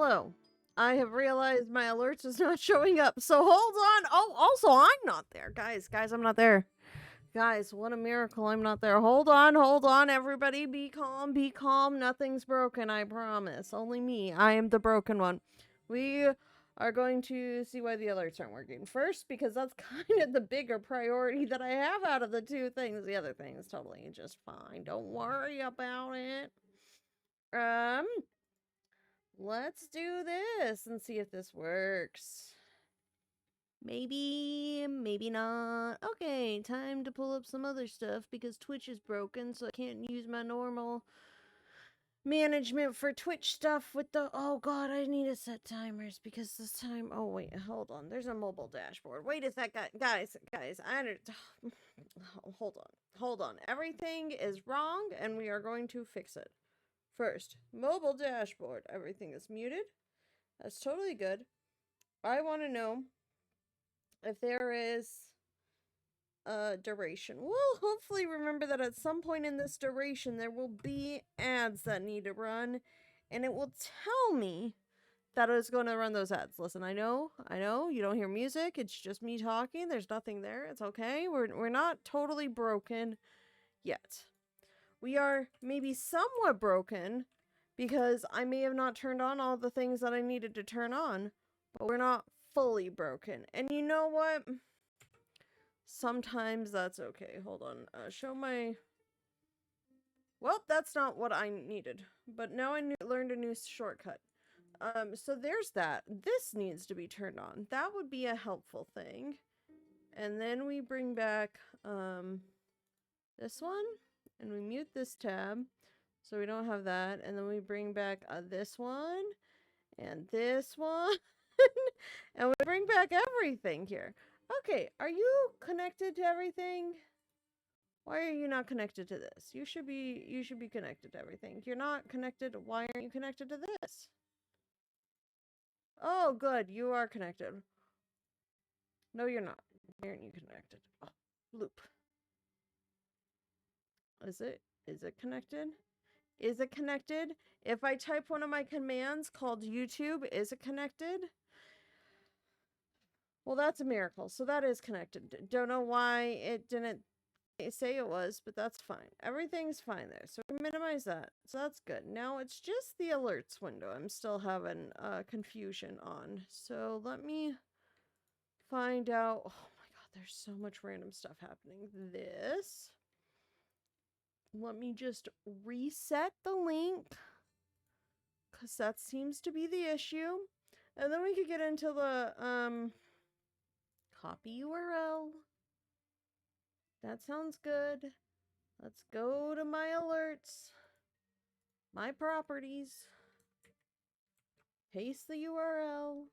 hello. I have realized my alerts is not showing up, so hold on. Oh, also, I'm not there. Guys, I'm not there. Guys, what a miracle I'm not there. Hold on, everybody. Be calm. Nothing's broken, I promise. Only me. I am the broken one. We are going to see why the alerts aren't working. First, because that's kind of the bigger priority that I have out of the two things. The other thing is totally just fine. Don't worry about it. Let's do this and see if this works. Maybe not. Okay, time to pull up some other stuff because Twitch is broken, so I can't use my normal management for Twitch stuff with the... Oh god, I need to set timers because this time... Oh wait, hold on. There's a mobile dashboard. Wait a second. Guys, hold on. Everything is wrong and we are going to fix it. First, mobile dashboard. Everything is muted. That's totally good. I want to know if there is a duration. We'll hopefully remember that at some point in this duration there will be ads that need to run, and it will tell me that it's going to run those ads. Listen, I know, you don't hear music. It's just me talking. There's nothing there. It's okay. We're not totally broken yet. We are maybe somewhat broken because I may have not turned on all the things that I needed to turn on, but we're not fully broken. And you know what? Sometimes that's okay. Hold on. Show my... Well, that's not what I needed, but now I learned a new shortcut. So there's that. This needs to be turned on. That would be a helpful thing. And then we bring back this one. And we mute this tab, so we don't have that. And then we bring back this one, and this one, and we bring back everything here. Okay, are you connected to everything? Why are you not connected to this? You should be connected to everything. You're not connected. Why aren't you connected to this? Oh, good, you are connected. No, you're not. Why aren't you connected? Oh, loop. Is it connected? Is it connected? If I type one of my commands called YouTube, is it connected? Well, that's a miracle. So that is connected. Don't know why it didn't say it was, but that's fine. Everything's fine there. So we minimize that. So that's good. Now it's just the alerts window I'm still having confusion on. So let me find out. Oh my god, there's so much random stuff happening. This... Let me just reset the link, because that seems to be the issue. And then we could get into the, copy URL. That sounds good. Let's go to my alerts, my properties, paste the URL.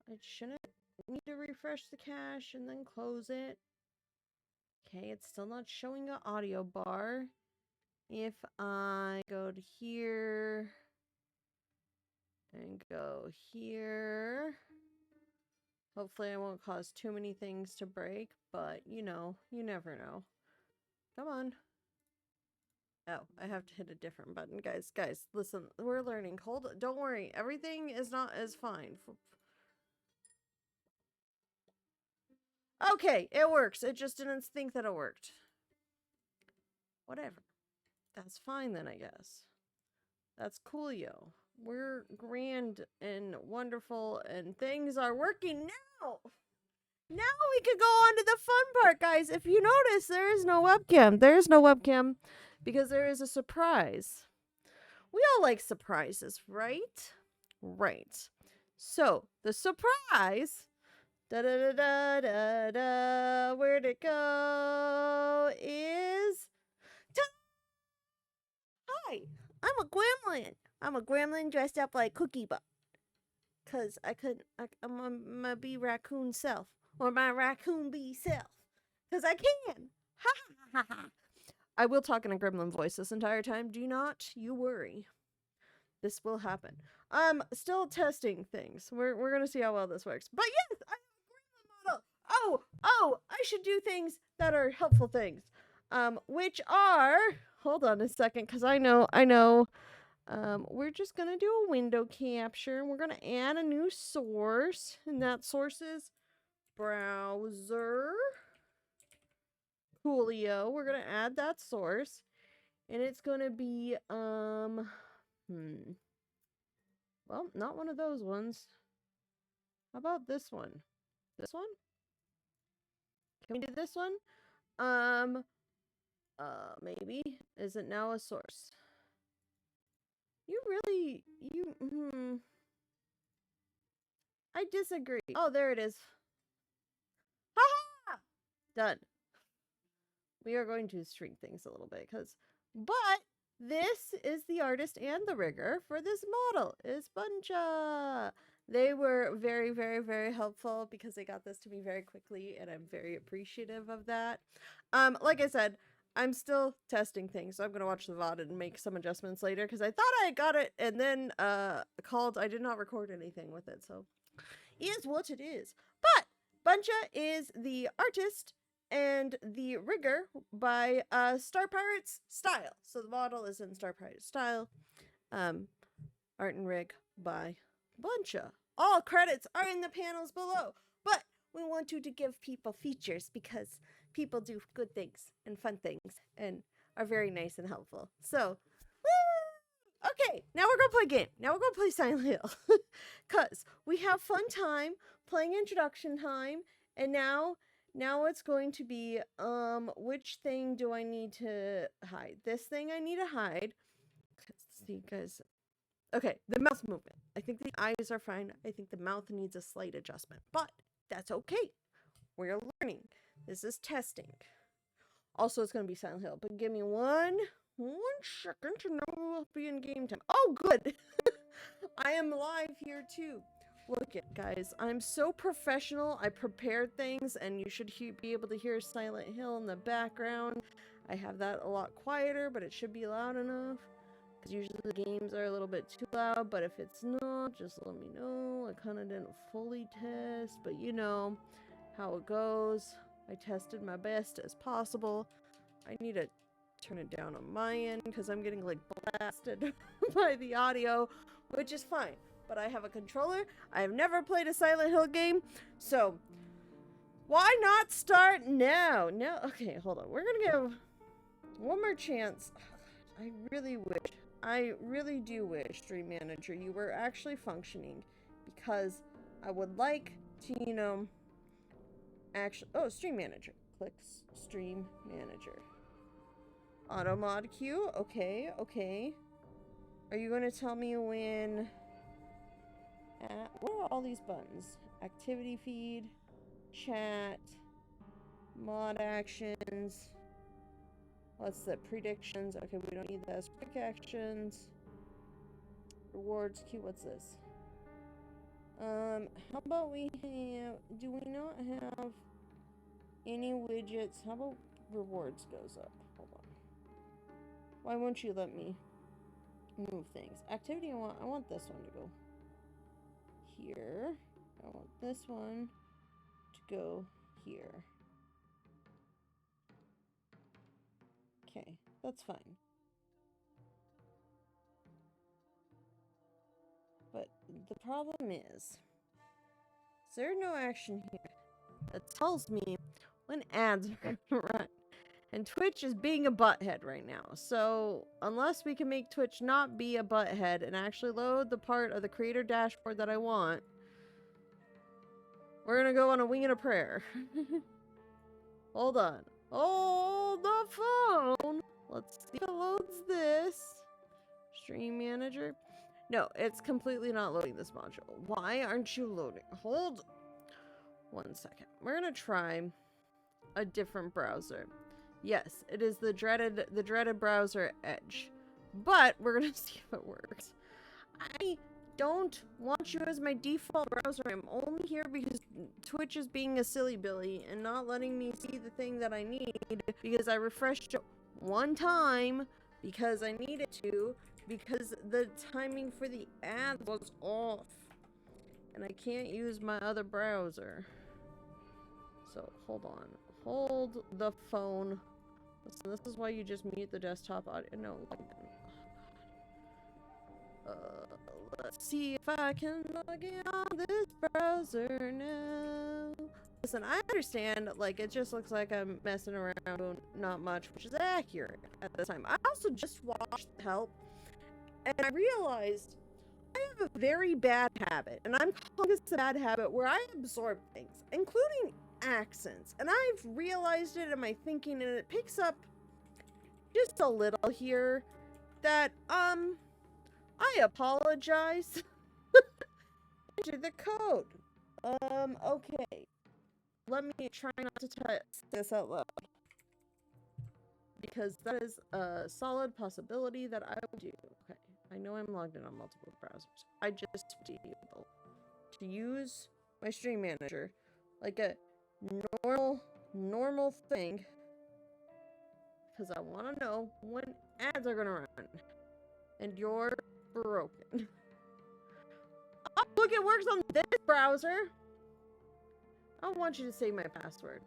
I shouldn't need to refresh the cache and then close it. Okay, it's still not showing an audio bar. If I go to here and go here, hopefully I won't cause too many things to break, but you know, you never know. Come on. Oh, I have to hit a different button. Guys, listen, we're learning. Hold on. Don't worry. Everything is not as fine. Okay, it works. It just didn't think that it worked. Whatever. That's fine then, I guess. That's cool, yo. We're grand and wonderful and things are working now. Now we can go on to the fun part, guys. If you notice, there is no webcam. There is no webcam because there is a surprise. We all like surprises, right? Right. So, the surprise... Da-da-da-da-da-da, where'd it go? Is... Hi, I'm a gremlin. I'm a gremlin dressed up like Cookie Butt. Cause I'm my bee raccoon self. Or my raccoon bee self. Cause I can. Ha ha ha ha. I will talk in a gremlin voice this entire time. Do not you worry. This will happen. Still testing things. We're gonna see how well this works. But yes, I have a gremlin model. Oh, I should do things that are helpful things. Which are... Hold on a second, because I know we're just going to do a window capture. We're going to add a new source, and that source is browser. Coolio. We're going to add that source, and it's going to be, well, not one of those ones. How about this one? This one? Can we do this one? Maybe. Is it now a source? I disagree. Oh, there it is. Ha! Done. We are going to shrink things a little bit but this is the artist and the rigger for this model is BunChata. They were very, very, very helpful because they got this to me very quickly, and I'm very appreciative of that. Like I said, I'm still testing things, so I'm going to watch the VOD and make some adjustments later because I thought I got it and then I did not record anything with it, so is what it is. But BunChata is the artist and the rigger by StarPyrate's style. So the model is in StarPyrate style. Art and rig by BunChata. All credits are in the panels below. But we want you to give people features because people do good things and fun things and are very nice and helpful. So, woo! Okay, now we're going to play a game. Now we're going to play Silent Hill. Because we have fun time playing introduction time. And now it's going to be, which thing do I need to hide? This thing I need to hide. See, guys. Okay, the mouth movement. I think the eyes are fine. I think the mouth needs a slight adjustment. But that's okay. We're learning. This is testing. Also, it's going to be Silent Hill. But give me one second to know we'll be in game time. Oh, good. I am live here, too. Look it, guys. I'm so professional. I prepared things, and you should be able to hear Silent Hill in the background. I have that a lot quieter, but it should be loud enough. Because usually the games are a little bit too loud, but if it's not, just let me know. I kind of didn't fully test, but you know how it goes. I tested my best as possible. I need to turn it down on my end because I'm getting like blasted by the audio, which is fine. But I have a controller. I have never played a Silent Hill game, so why not start now? No, okay, hold on. We're gonna give one more chance. I really do wish, Stream Manager, you were actually functioning, because I would like to, you know, actually, oh, Stream Manager. Click Stream Manager. Auto mod queue. Okay, okay. Are you going to tell me when... what are all these buttons? Activity feed, chat, mod actions. What's that? Predictions. Okay, we don't need those. Quick actions. Rewards queue. What's this? How about we have... Do we not have any widgets? How about rewards goes up? Hold on. Why won't you let me move things? Activity, I want this one to go here. I want this one to go here. Okay, that's fine. But the problem is there no action here that tells me when ads are gonna run. And Twitch is being a butthead right now. So unless we can make Twitch not be a butthead and actually load the part of the creator dashboard that I want, we're gonna go on a wing and a prayer. Hold on. Hold the phone. Let's see if it loads this. Stream Manager. No, it's completely not loading this module. Why aren't you loading? Hold 1 second. We're gonna try a different browser. Yes, it is the dreaded browser Edge. But we're gonna see if it works. I don't want you as my default browser. I'm only here because Twitch is being a silly billy and not letting me see the thing that I need because I refreshed it one time because I needed to, because the timing for the ad was off. And I can't use my other browser. So, hold on. Hold the phone. Listen, this is why you just mute the desktop audio. No, like, Let's see if I can log in on this browser now. Listen, I understand, like, it just looks like I'm messing around doing not much, which is accurate at the time. I also just watched Help, and I realized I have a very bad habit, and I'm calling this a bad habit where I absorb things, including accents, and I've realized it in my thinking, and it picks up just a little here that, I apologize. Enter the code. Okay. Let me try not to say this out loud. Because that is a solid possibility that I will do. Okay. I know I'm logged in on multiple browsers. I just be able to use my stream manager like a normal thing. Because I want to know when ads are going to run. And you're broken. Oh, look, it works on this browser. I don't want you to say my password.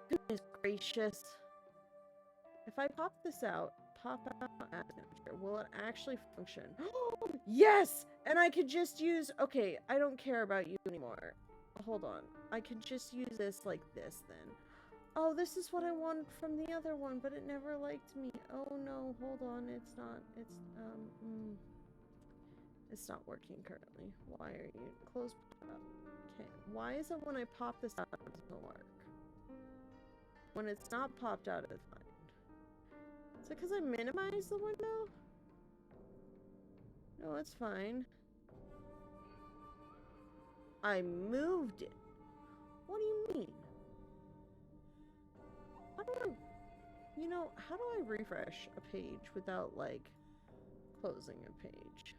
Goodness gracious. If I pop this out, pop out ad manager, will it actually function? Yes! And I could just use... Okay, I don't care about you anymore. Hold on. I could just use this like this then. Oh, this is what I wanted from the other one, but it never liked me. Oh no, hold on. It's not... It's not working currently. Why are you... Close up. Okay. Why is it when I pop this out, it doesn't work? When it's not popped out, it's fine. Is it because I minimized the window? No, it's fine. I moved it. What do you mean? How do I... You know, how do I refresh a page without, like, closing a page?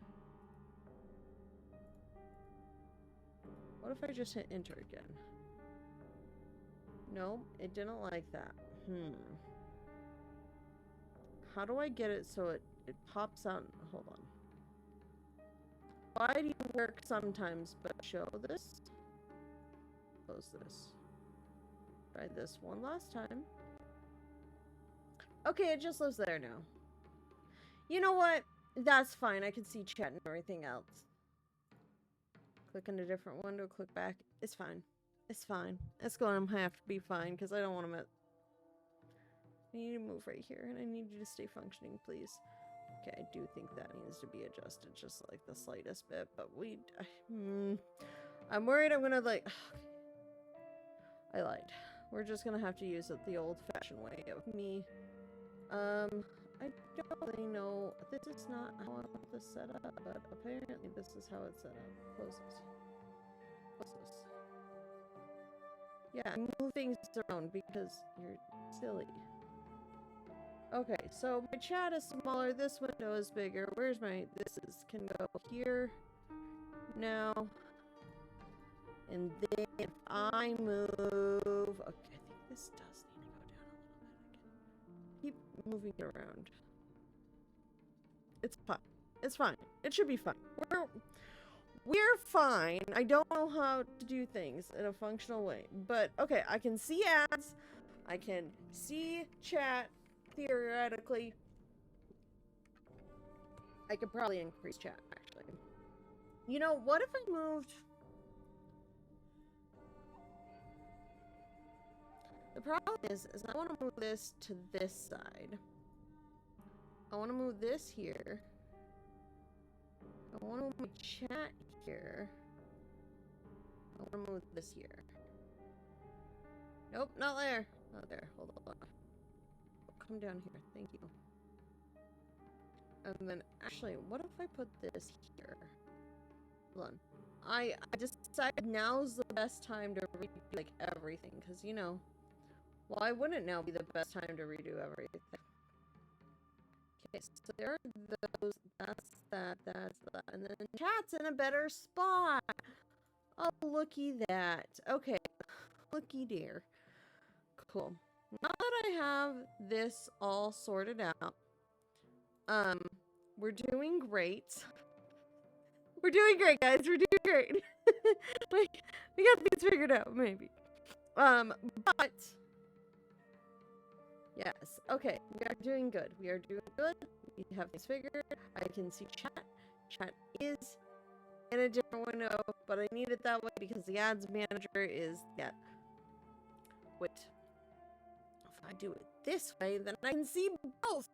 What if I just hit enter again? No, it didn't like that. How do I get it so it pops out? Hold on. Why do you work sometimes but show this? Close this. Try this one last time. Okay, it just lives there now. You know what? That's fine. I can see chat and everything else. Click in a different window, click back. It's fine. It's fine. It's going to have to be fine because I don't want to miss. I need to move right here and I need you to stay functioning, please. Okay, I do think that needs to be adjusted just like the slightest bit, but I'm worried I'm gonna like... I lied. We're just gonna have to use it the old-fashioned way of me. I don't really know. This is not how I want this set up, but apparently this is how it's set up. Close this. Close this. Yeah, move things around because you're silly. Okay, so my chat is smaller, this window is bigger. Where's my... This is... Can go here. Now. And then if I move... Okay, I think this does need to go down a little bit again. Keep moving it around. It's fine. It's fine. It should be fine. We're fine. I don't know how to do things in a functional way. But, okay, I can see ads. I can see chat, theoretically. I could probably increase chat, actually. You know, what if I moved... The problem is I want to move this to this side. I want to move this here. I want to move my chat here. I want to move this here. Nope, not there. Not there. Hold on. Come down here. Thank you. And then, actually, what if I put this here? Hold on. I decided now's the best time to redo, like, everything. Because, you know, why wouldn't now be the best time to redo everything? Okay, so there are those, that's that, and then chat's in a better spot. Oh, looky that. Okay, looky dear. Cool. Now that I have this all sorted out, we're doing great. We're doing great, guys. We're doing great. we got things figured out, maybe. But Yes. Okay, we are doing good. We are doing good. We have things figured. I can see chat. Chat is in a different window, but I need it that way because the ads manager is that. Wait. If I do it this way, then I can see both.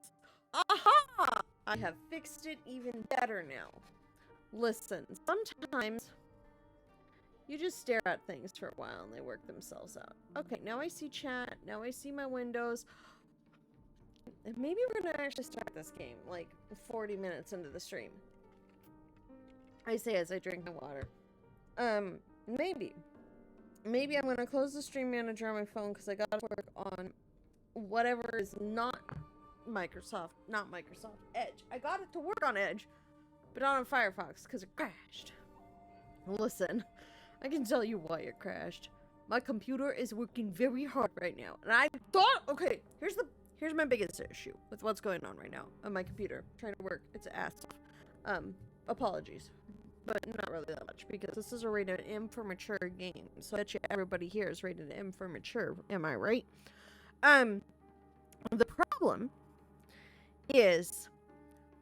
Aha! I have fixed it even better now. Listen, sometimes you just stare at things for a while and they work themselves out. Okay, now I see chat. Now I see my windows. Maybe we're gonna actually start this game like 40 minutes into the stream. I say as I drink my water. Maybe. Maybe I'm gonna close the stream manager on my phone because I gotta work on whatever is not Microsoft Edge. I got it to work on Edge, but not on Firefox because it crashed. Listen, I can tell you why it crashed. My computer is working very hard right now, and I thought, okay, here's my biggest issue with what's going on right now on my computer trying to work its ass off. Apologies, but not really that much because this is a rated M for mature game, so I bet you everybody here is rated M for mature. Am I right? The problem is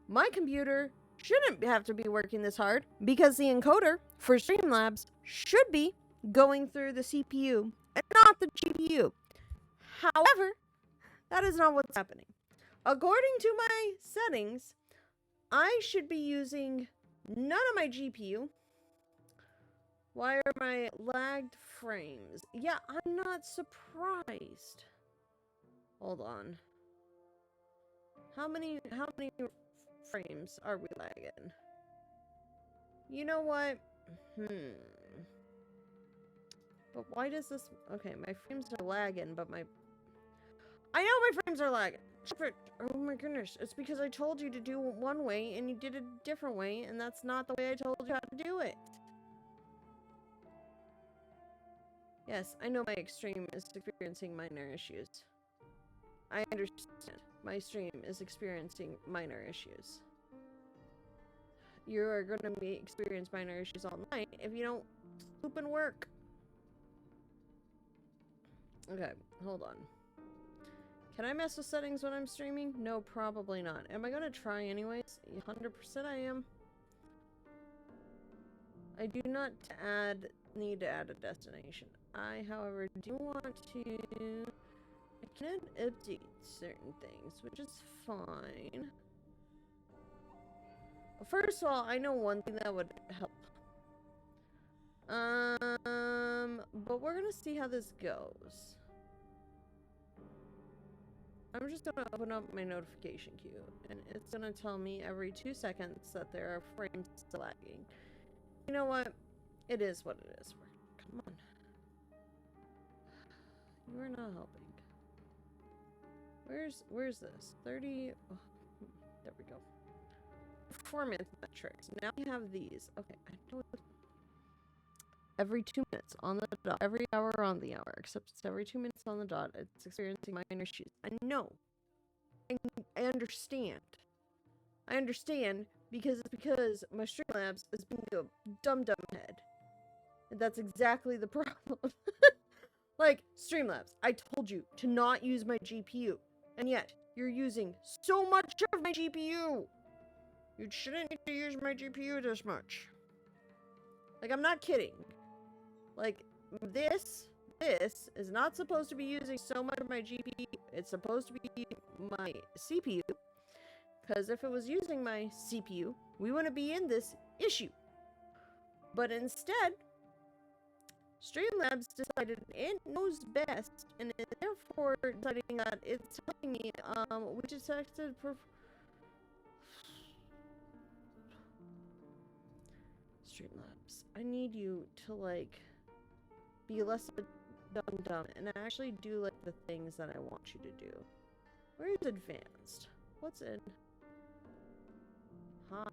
my computer shouldn't have to be working this hard because the encoder for Streamlabs should be going through the CPU and not the GPU. However, that is not what's happening. According to my settings, I should be using none of my GPU. Why are my lagged frames? Yeah, I'm not surprised. Hold on. How many frames are we lagging? You know what? But why does this... Okay, my frames are lagging, but my... I know my frames are lagging! Oh my goodness, it's because I told you to do it one way, and you did it a different way, and that's not the way I told you how to do it. Yes, I know my stream is experiencing minor issues. I understand. My stream is experiencing minor issues. You are going to experience minor issues all night if you don't sleep and work. Okay, hold on. Can I mess with settings when I'm streaming? No, probably not. Am I going to try anyways? 100% I am. I do not need to add a destination. I, however, do want to... I can update certain things, which is fine. First of all, I know one thing that would help. But we're gonna see how this goes. I'm just gonna open up my notification queue, and it's gonna tell me every 2 seconds that there are frames lagging. You know what? It is what it is. Come on. You are not helping. Where's this? 30... Oh, there we go. Performance metrics. Now we have these. Okay, I know every 2 minutes on the dot. Every hour on the hour. Except it's every 2 minutes on the dot. It's experiencing minor issues. I know. I understand. I understand because it's because my Streamlabs is being a dumb head. And that's exactly the problem. Like, Streamlabs, I told you to not use my GPU. And yet, you're using so much of my GPU. You shouldn't need to use my GPU this much. Like, I'm not kidding. Like, this is not supposed to be using so much of my GPU. It's supposed to be my CPU. Because if it was using my CPU, we wouldn't be in this issue. But instead, Streamlabs decided it knows best, and is therefore deciding that it's telling me, we detected Streamlabs, I need you to, like, be less of a dumb and actually do, like, the things that I want you to do. Where's advanced? What's in? Hi.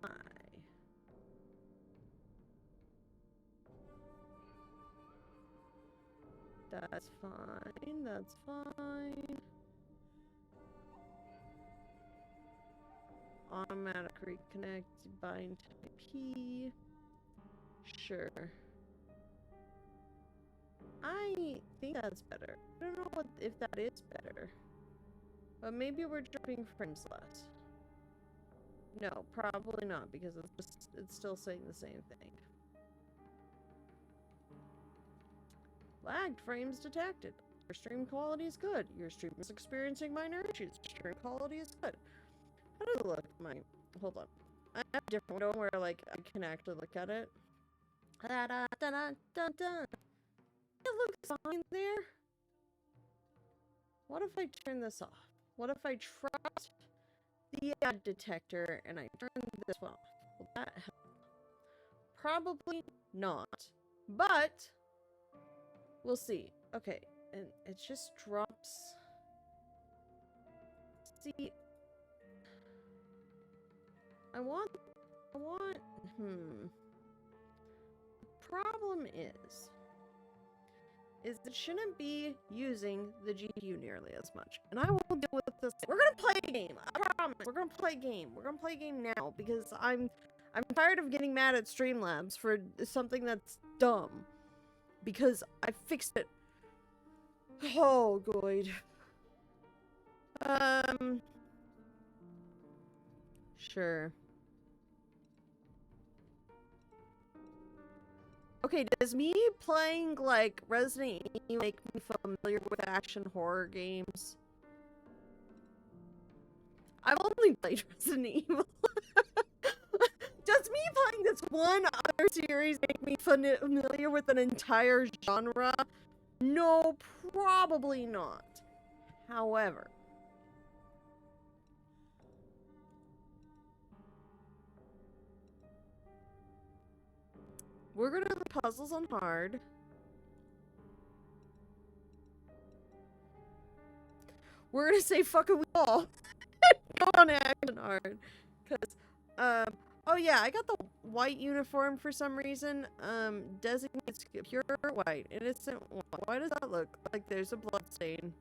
That's fine, that's fine. Automatic reconnect, bind IP. Sure. I think that's better. I don't know if that is better. But maybe we're dropping frames less. No, probably not, because it's still saying the same thing. Lagged frames detected. Your stream quality is good. Your stream is experiencing minor issues. Stream quality is good. How does it look? Hold on. I have a different window where like I can actually look at it. Da da da da da da. It looks fine there. What if I turn this off? What if I trust the ad detector and I turn this one off? Will that help? Probably not. But we'll see. Okay, and it just drops. See, I want, problem is it shouldn't be using the GPU nearly as much. And I will deal with this. We're gonna play a game. I promise. We're gonna play a game. We're gonna play a game now because I'm tired of getting mad at Streamlabs for something that's dumb. Because I fixed it. Oh, good. Sure. Okay, does me playing, like, Resident Evil make me familiar with action horror games? I've only played Resident Evil. Does me playing this one other series make me familiar with an entire genre? No, probably not. However, we're gonna do the puzzles on hard. We're gonna say fuck it, we all. Go on action hard. Cause, oh yeah, I got the white uniform for some reason. Designates pure white, innocent white. Why does that look like there's a blood stain?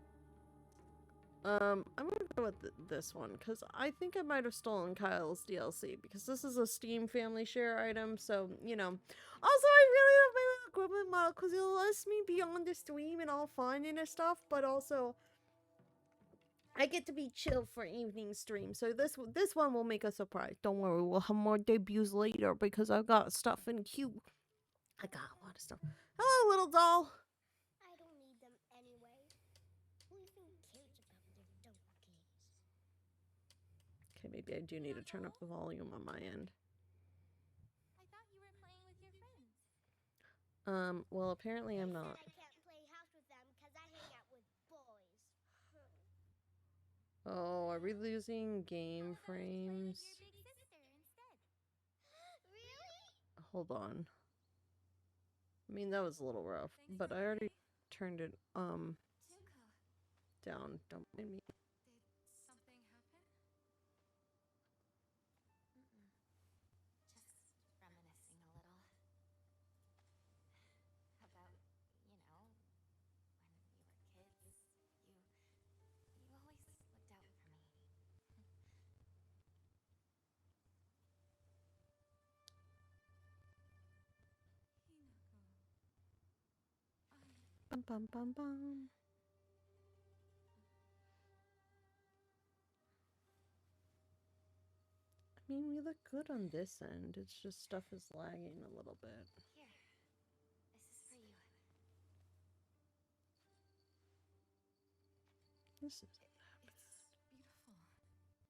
I'm gonna go with this one, because I think I might have stolen Kyle's DLC, because this is a Steam family share item, so, you know. Also, I really love my little Gremlin model, because it lets me be on the stream and all fun and stuff, but also, I get to be chill for evening stream, so this one will make a surprise. Don't worry, we'll have more debuts later, because I've got stuff in queue. I got a lot of stuff. Hello, little doll! I don't need them anyway. Who even cares about their dumb games? Okay, maybe I do need to turn up the volume on my end. I thought you were playing with your friends. Well, apparently I'm not. I can't play house with them because I hang out with boys. Oh, are we losing game frames? Your big sister instead. Really? Hold on. I mean, that was a little rough, but I already turned it, Tuko, down. Don't mind me. did something happen? Just reminiscing a little. About, when we were kids, you always looked out for me. Bum bum bum bum. I mean, we look good on this end. It's just stuff is lagging a little bit. Here, this is for you. This is It's beautiful.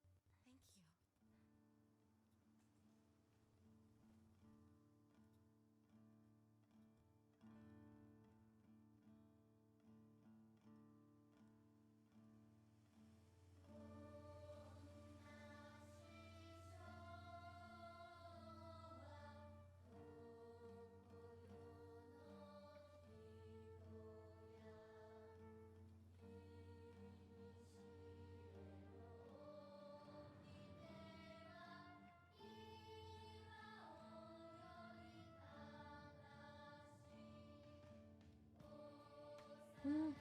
Thank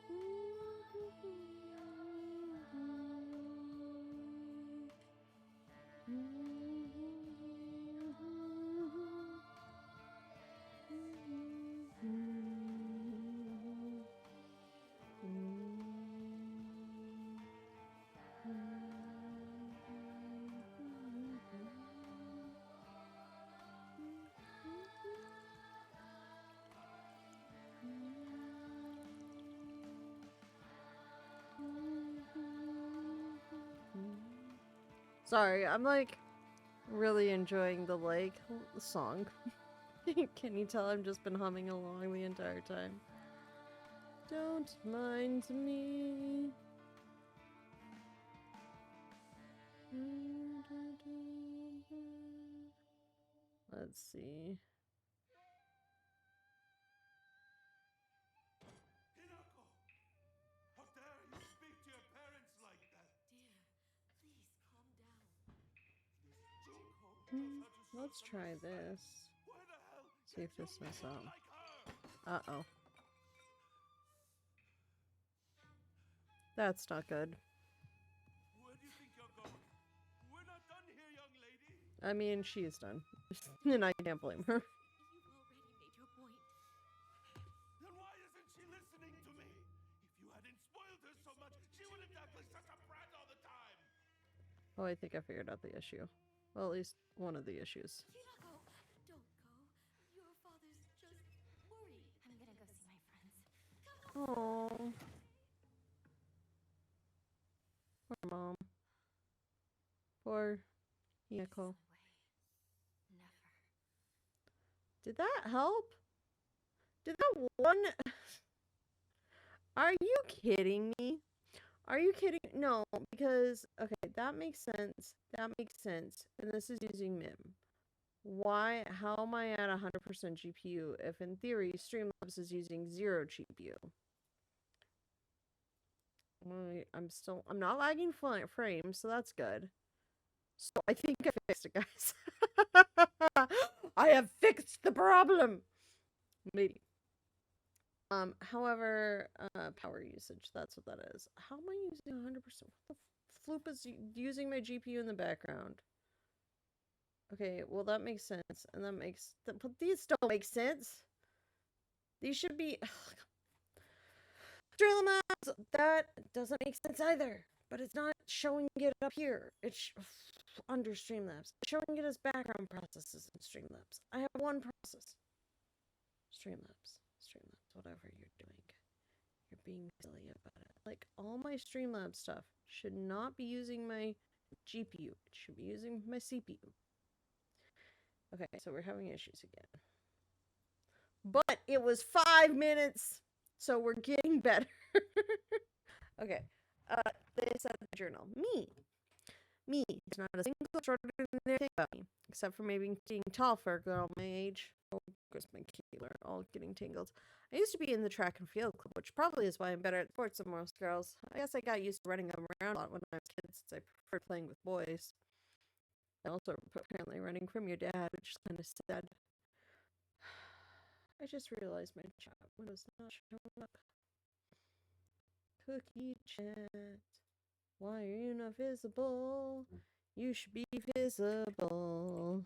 you. Sorry, I'm like really enjoying the song. Can you tell I've just been humming along the entire time? Don't mind me. Let's see. Hinako! How dare you speak to your parents like that? Dear, please calm down. This Junko knows how to Let's serve try someone this. respect. Why the hell See if can't this you mess be up. like her? Uh-oh. That's not good. Where do you think you're going? We're not done here, young lady. I mean, she's done. And I can't blame her. You've already made your point. Then why isn't she listening to me? If you hadn't spoiled her so much, she wouldn't act like such a brat all the time. Oh, I think I figured out the issue. Well, at least one of the issues. Hinako, don't go. Your father's just worried. I'm gonna go see my friends. Come on. Oh, poor mom. Poor Hiyako. Never. Did that help? Did that one... Are you kidding me? Are you kidding? No, because... Okay, that makes sense. That makes sense. And this is using MIM. Why? How am I at 100% GPU if in theory Streamlabs is using 0 GPU? I'm not lagging frames, so that's good. So I think I fixed it, guys. I have fixed the problem. Maybe. However, power usage, that's what that is. How am I using 100%? What the floop is using my GPU in the background? Okay, well that makes sense, and that makes... But these don't make sense. These should be... Streamlabs! That doesn't make sense either. But it's not showing it up here. It's under Streamlabs. It's showing it as background processes in Streamlabs. I have one process. Streamlabs. Whatever you're doing. You're being silly about it. Like, all my Streamlabs stuff should not be using my GPU. It should be using my CPU. Okay, so we're having issues again. But it was 5 minutes, so we're getting better. Okay, they said in the journal, me. There's not a single extraordinary thing about me, except for maybe being tall for a girl my age. Oh, goes my key, we're all getting tangled. I used to be in the track and field club, which probably is why I'm better at sports than most girls. I guess I got used to running around a lot when I was a kid, since I preferred playing with boys. And also apparently running from your dad, which is kind of sad. I just realized my chat window's not showing up. Cookie chat. Why are you not visible? You should be visible.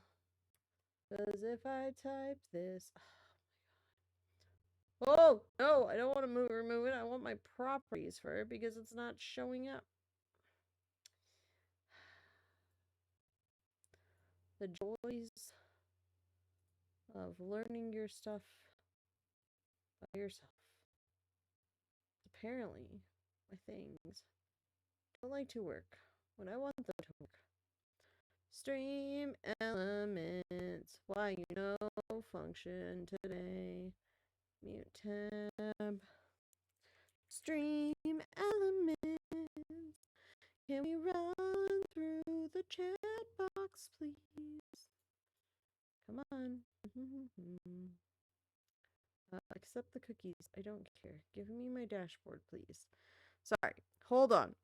Because if I type this... Oh, no, I don't want to remove it. I want my properties for it because it's not showing up. The joys of learning your stuff by yourself. Apparently, my things don't like to work when I want them to work. Stream elements. Why you know function today. Mute tab. Stream elements. Can we run through the chat box, please? Come on. Accept the cookies. I don't care. Give me my dashboard, please. Sorry. Hold on.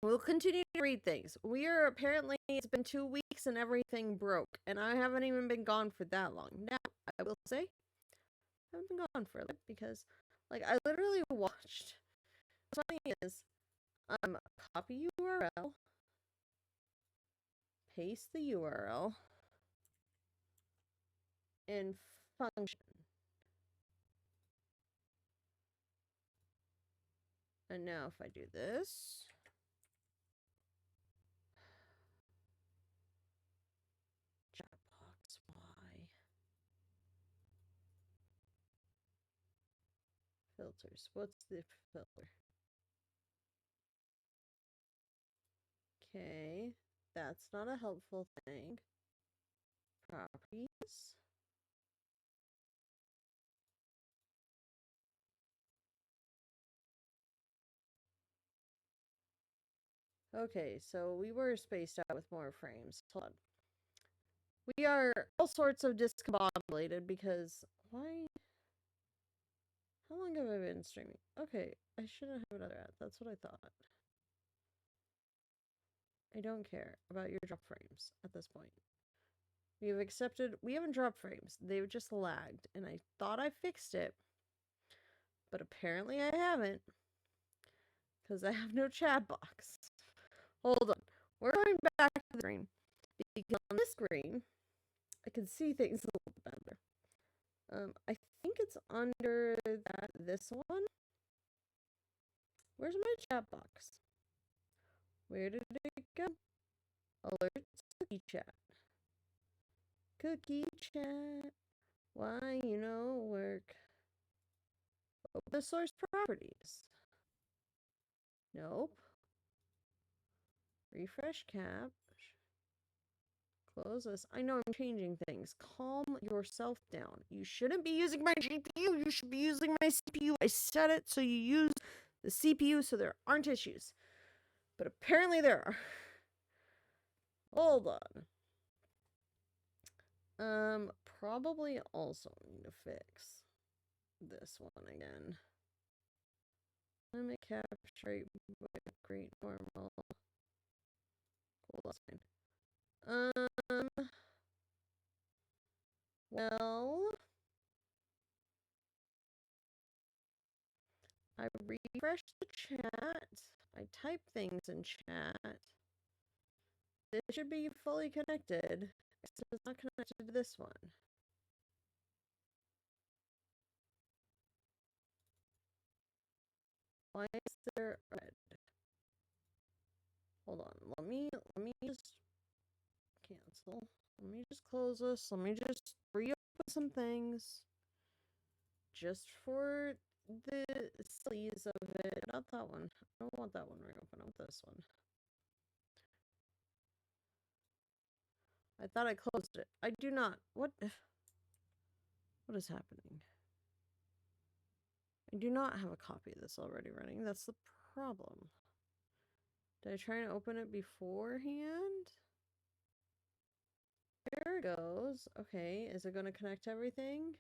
We'll continue to read things. Apparently, it's been 2 weeks and everything broke. And I haven't even been gone for that long. Now, I will say, I haven't been gone for a little because, like, I literally watched. What's funny is, copy URL, paste the URL, and function. And now if I do this, chat box, why? Filters, what's the filter? Okay, That's not a helpful thing. Properties. Okay, so we were spaced out with more frames. Hold on. We are all sorts of discombobulated because why? How long have I been streaming? Okay, I shouldn't have another ad. That's what I thought. I don't care about your drop frames at this point. We have accepted. We haven't dropped frames. They've just lagged, and I thought I fixed it, but apparently I haven't because I have no chat box. Hold on. We're going back to the screen because on this screen I can see things a little bit better. I think it's under this one. Where's my chat box? Where did it go? Alerts, cookie chat. Cookie chat. Why you know work? Open the source properties. Nope. Refresh cap. Close this. I know I'm changing things. Calm yourself down. You shouldn't be using my GPU. You should be using my CPU. I set it so you use the CPU so there aren't issues. But apparently there are. Hold on. Probably also need to fix this one again. Limit capture rate with great normal. Cool, that's fine. Well, I refreshed the chat. I type things in chat. This should be fully connected, except it's not connected to this one. Why is there red? Hold on. Let me just cancel. Let me just close this. Let me just reopen some things. Just for the sillies of it. Not that one. I don't want that one reopened. I want this one. I thought I closed it. I do not. What is happening? I do not have a copy of this already running. That's the problem. Did I try and open it beforehand? There it goes. Okay, is it going to connect everything?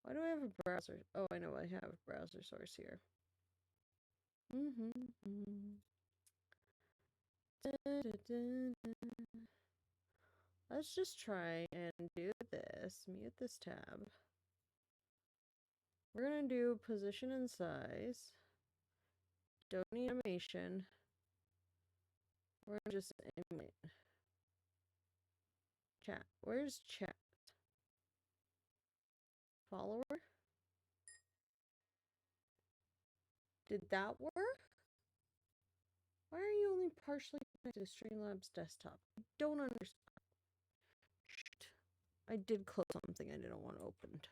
Why do I have a browser? Oh, I know I have a browser source here. Let's just try and do this. Mute this tab. We're going to do position and size. Don't need animation. We're going to just animate. Chat. Where's chat? Follower? Did that work? Why are you only partially connected to Streamlabs desktop? I don't understand. Shoot. I did close something I didn't want opened.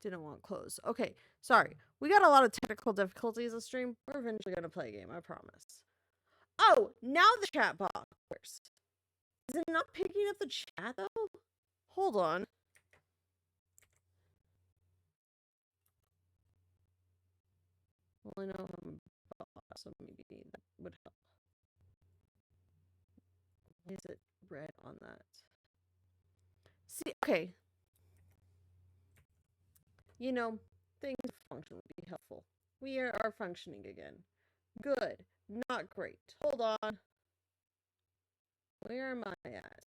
Didn't want closed. Okay, sorry. We got a lot of technical difficulties this stream. We're eventually going to play a game, I promise. Oh, now the chat box works. Is it not picking up the chat, though? Hold on. Well, I know I'm boss, so maybe that would help. Why is it red on that? See, okay. You know, things function would be helpful. We are functioning again. Good. Not great. Hold on. Where am I at?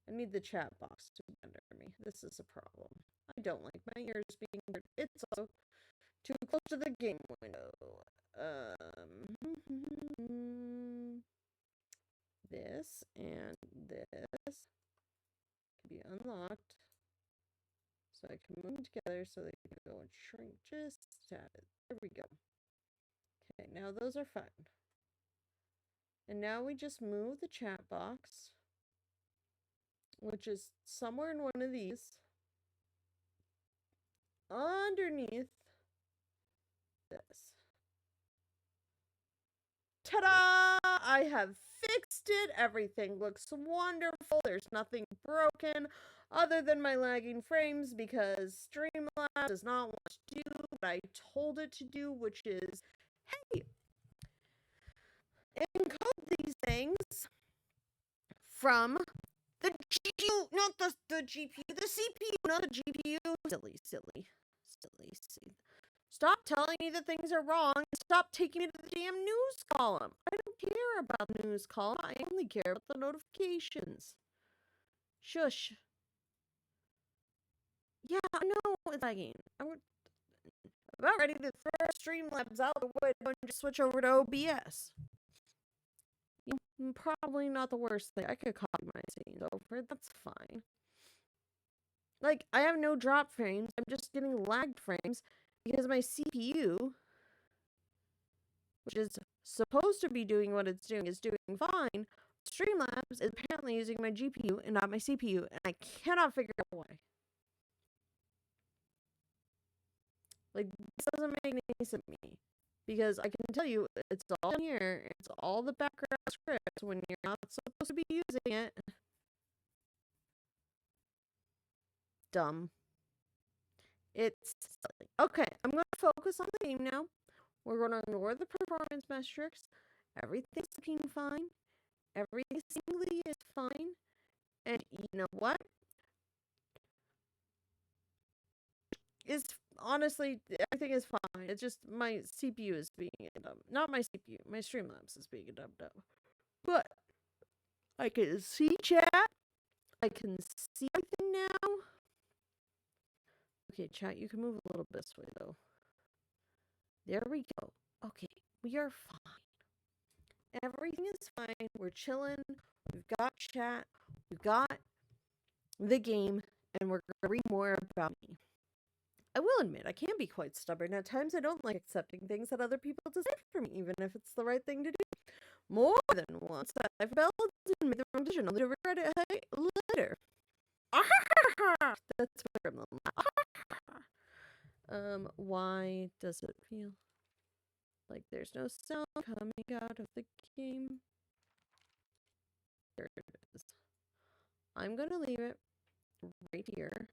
I need the chat box to be under me. This is a problem. I don't like my ears being hurt. It's also too close to the game window. This and this can be unlocked. So I can move them together so they can go and shrink just a tad. There we go. Okay, now those are fine. And now we just move the chat box, which is somewhere in one of these, underneath this. Ta-da! I have fixed it. Everything looks wonderful. There's nothing broken other than my lagging frames because Streamlabs does not want to do what I told it to do, which is, hey, encode these things from the GPU, not the GPU, the CPU, not the GPU. Silly. Stop telling me that things are wrong and stop taking me to the damn news column. I don't care about the news column. I only care about the notifications. Shush. Yeah, I know it's lagging. I'm about ready to throw Streamlabs out the window and just switch over to OBS. Probably not the worst thing. I could copy my scenes over. That's fine. Like, I have no drop frames. I'm just getting lagged frames because my CPU, which is supposed to be doing what it's doing, is doing fine. Streamlabs is apparently using my GPU and not my CPU, and I cannot figure out why. Like, this doesn't make any sense to me. Because I can tell you, it's all in here. It's all the background scripts when you're not supposed to be using it. Dumb. It's silly. Okay, I'm going to focus on the game now. We're going to ignore the performance metrics. Everything's looking fine. Everything seemingly is fine. And you know what? Honestly, everything is fine. It's just my CPU is being a dumb. Not my CPU. My Streamlabs is being a dumb. But I can see chat. I can see everything now. Okay, chat, you can move a little bit this way, though. There we go. Okay, we are fine. Everything is fine. We're chilling. We've got chat. We've got the game. And we're going to read more about me. I will admit, I can be quite stubborn. At times, I don't like accepting things that other people decide for me, even if it's the right thing to do. More than once, I've rebelled and made the wrong decision, only to regret it later. That's my Gremlin. Why does it feel like there's no sound coming out of the game? There it is. I'm gonna leave it right here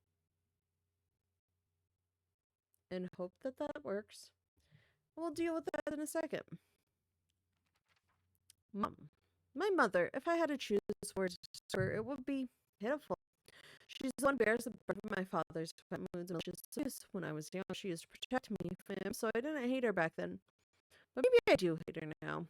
and hope that that works. We'll deal with that in a second. Mom. My mother, if I had to choose words for her, it would be pitiful. She's the one who bears the burden of my father's moods and malicious abuse. When I was young, she used to protect me from him, so I didn't hate her back then. But maybe I do hate her now.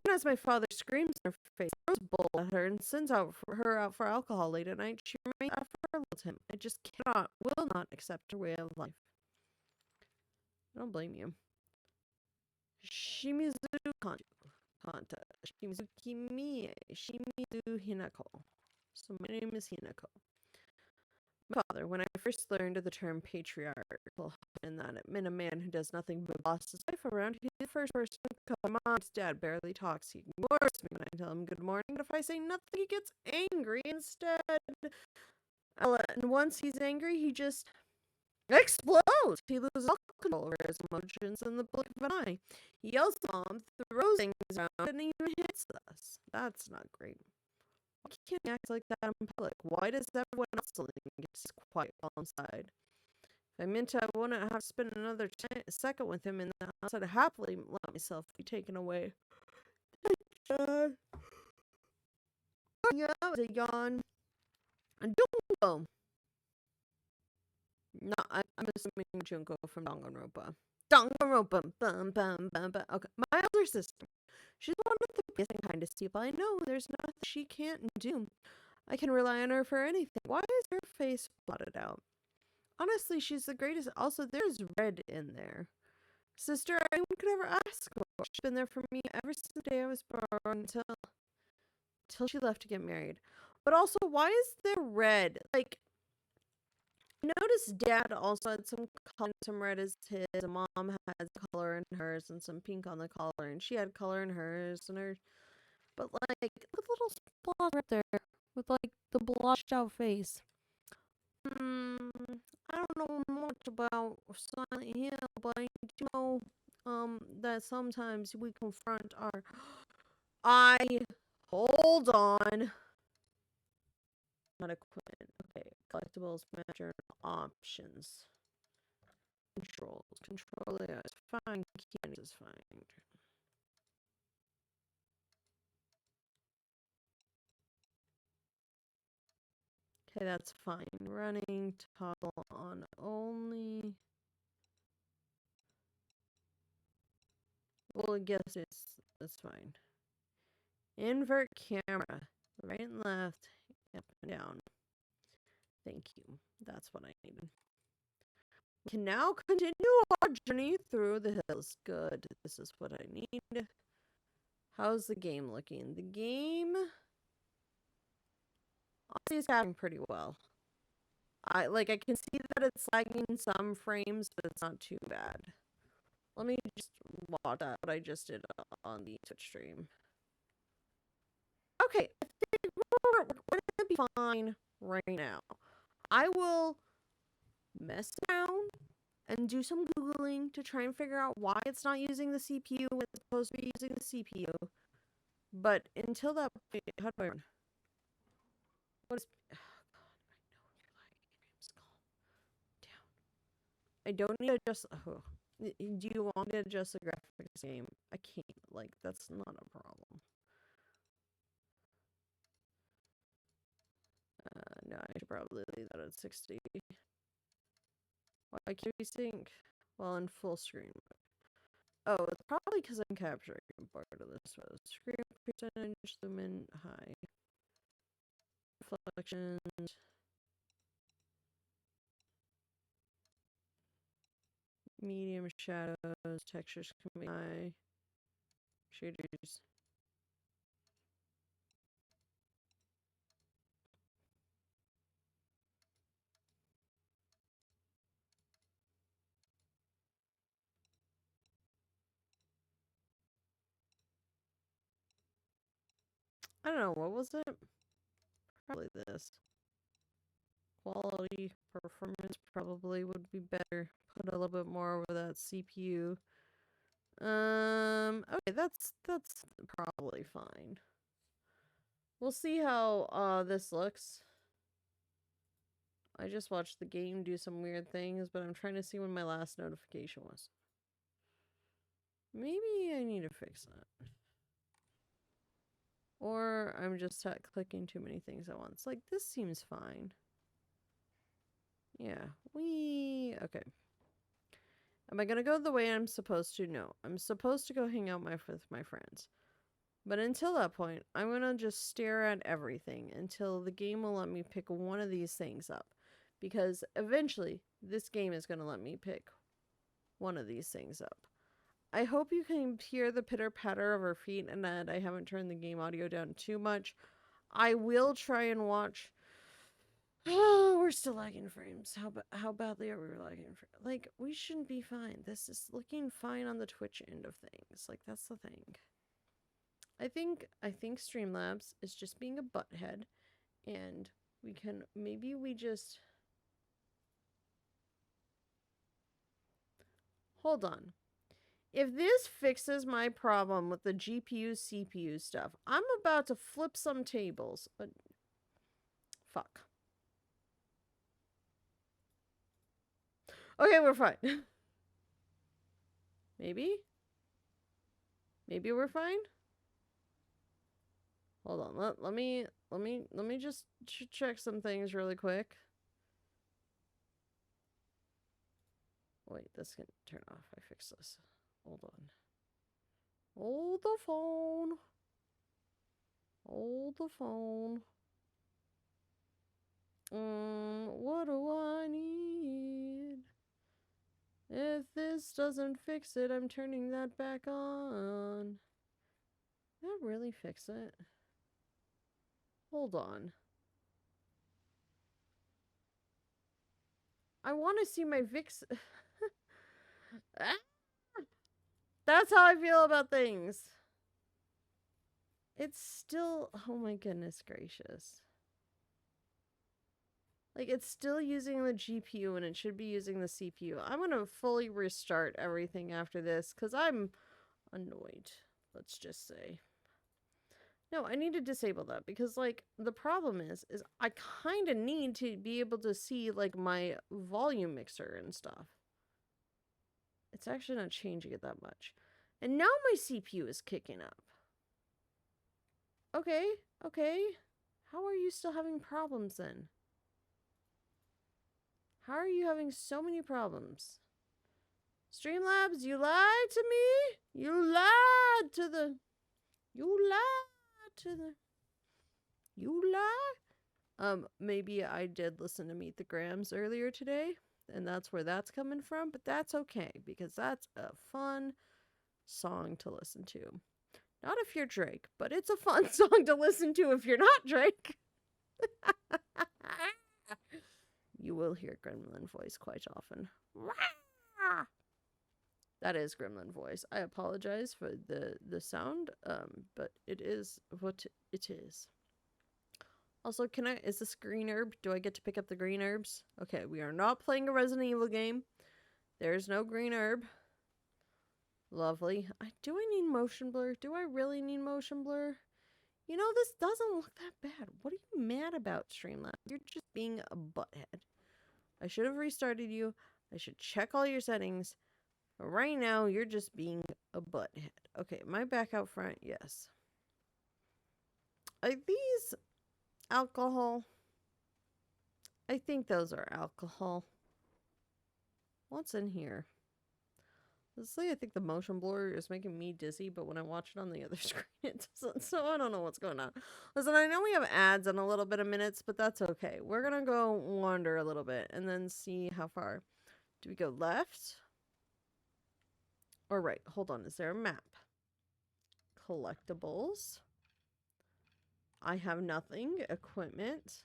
Even as my father screams in her face, throws bowl at her, and sends her out for alcohol late at night, she remains after him. I just will not accept her way of life. I don't blame you. Shimizu Kanta. Shimizuki Mie. Shimizu Hinako. So my name is Hinako. My father, when I first learned of the term patriarchal and that it meant a man who does nothing but boss his life around, he's the first person to come on. His dad barely talks. He ignores me when I tell him good morning, but if I say nothing, he gets angry instead. And once he's angry, he just explodes. He loses all control over his emotions in the blink of an eye. He yells at Mom, throws things around, and even hits us. That's not great. Why can't he act like that in public? Why does everyone else get quiet all inside? If I meant to, I wouldn't have to spend another second with him in the house. I'd happily let myself be taken away. Yeah, that was a yawn. Don't go. No, I'm assuming Junko from Danganronpa. Danganronpa. Bum, bum, bum, bum. Okay, my older sister. She's one of the biggest and kindest people I know. There's nothing she can't do. I can rely on her for anything. Why is her face blotted out? Honestly, she's the greatest. Also, there's red in there. Sister, anyone could ever ask for. She's been there for me ever since the day I was born until she left to get married. But also, why is there red? Like, I noticed Dad also had some color, some red as his. And Mom had color in hers and some pink on the collar, and she had color in hers and hers. But like a little spot right there with like the blotched out face. I don't know much about Silent Hill, but I do know that sometimes we confront our... Hold on. Not equipment. Okay, collectibles, manager, options. Controls. Control layout is fine. Key is fine. Okay, that's fine. Running, toggle on only. Well, I guess it's fine. Invert camera. Right and left, up and down. Thank you. That's what I needed. We can now continue our journey through the hills. Good. This is what I need. How's the game looking? The game... honestly, it's happening pretty well. I can see that it's lagging some frames, but it's not too bad. Let me just watch that, what I just did on the Twitch stream. Okay, I think we're gonna be fine right now. I will mess around and do some Googling to try and figure out why it's not using the CPU when it's supposed to be using the CPU. But until that point, how do I run? What is... oh, God, I know you're lagging. Calm down. I don't need to adjust... oh. Do you want me to adjust the graphics game? I can't. Like, that's not a problem. No, I should probably leave that at 60. Why can't we sync? Well, in full screen. Oh, it's probably because I'm capturing part of this. So screen percentage, zoom in high. Reflections. Medium shadows, textures can be high. Shaders. I don't know, what was it? Probably this. Quality, performance probably would be better. Put a little bit more over that CPU. Okay, that's probably fine. We'll see how this looks. I just watched the game do some weird things, but I'm trying to see when my last notification was. Maybe I need to fix that. Or I'm just clicking too many things at once. Like, this seems fine. Yeah, okay. Am I gonna go the way I'm supposed to? No. I'm supposed to go hang out with my friends. But until that point, I'm gonna just stare at everything until the game will let me pick one of these things up. Because eventually, this game is gonna let me pick one of these things up. I hope you can hear the pitter-patter of our feet and that I haven't turned the game audio down too much. I will try and watch... oh, we're still lagging frames. How badly are we lagging? Like, we shouldn't be fine. This is looking fine on the Twitch end of things. Like, that's the thing. I think Streamlabs is just being a butthead, and maybe we just... hold on. If this fixes my problem with the GPU, CPU stuff, I'm about to flip some tables. Fuck. Okay, we're fine. Maybe? Maybe we're fine? Hold on. Let me just check some things really quick. Wait, this can turn off. I fixed this. Hold on. Hold the phone. Hold the phone. What do I need? If this doesn't fix it, I'm turning that back on. Did that really fix it? Hold on. I want to see my VIX. That's how I feel about things. It's still... oh my goodness gracious. Like, it's still using the GPU and it should be using the CPU. I'm going to fully restart everything after this because I'm annoyed. Let's just say. No, I need to disable that because, like, the problem is I kind of need to be able to see, like, my volume mixer and stuff. It's actually not changing it that much. And now my CPU is kicking up. Okay, okay. How are you still having problems then? How are you having so many problems? Streamlabs, you lied to me? You lied to the... You lied to the... You lied? Maybe I did listen to Meet the Grams earlier today, and that's where that's coming from, but that's okay, because that's a fun song to listen to. Not if you're Drake, but it's a fun song to listen to if you're not Drake. You will hear Gremlin voice quite often. That is Gremlin voice. I apologize for the sound, but it is what it is. Also, is this green herb? Do I get to pick up the green herbs? Okay, we are not playing a Resident Evil game. There's no green herb. Lovely. Do I need motion blur? Do I really need motion blur? You know, this doesn't look that bad. What are you mad about, Streamlabs? You're just being a butthead. I should have restarted you. I should check all your settings. But right now, you're just being a butthead. Okay, am I back out front? Yes. Are these alcohol? I think those are alcohol. What's in here? Honestly, I think the motion blur is making me dizzy, but when I watch it on the other screen, it doesn't. So I don't know what's going on. Listen, I know we have ads in a little bit of minutes, but that's okay. We're going to go wander a little bit and then see how far. Do we go left? Or right? Hold on. Is there a map? Collectibles. I have nothing. Equipment.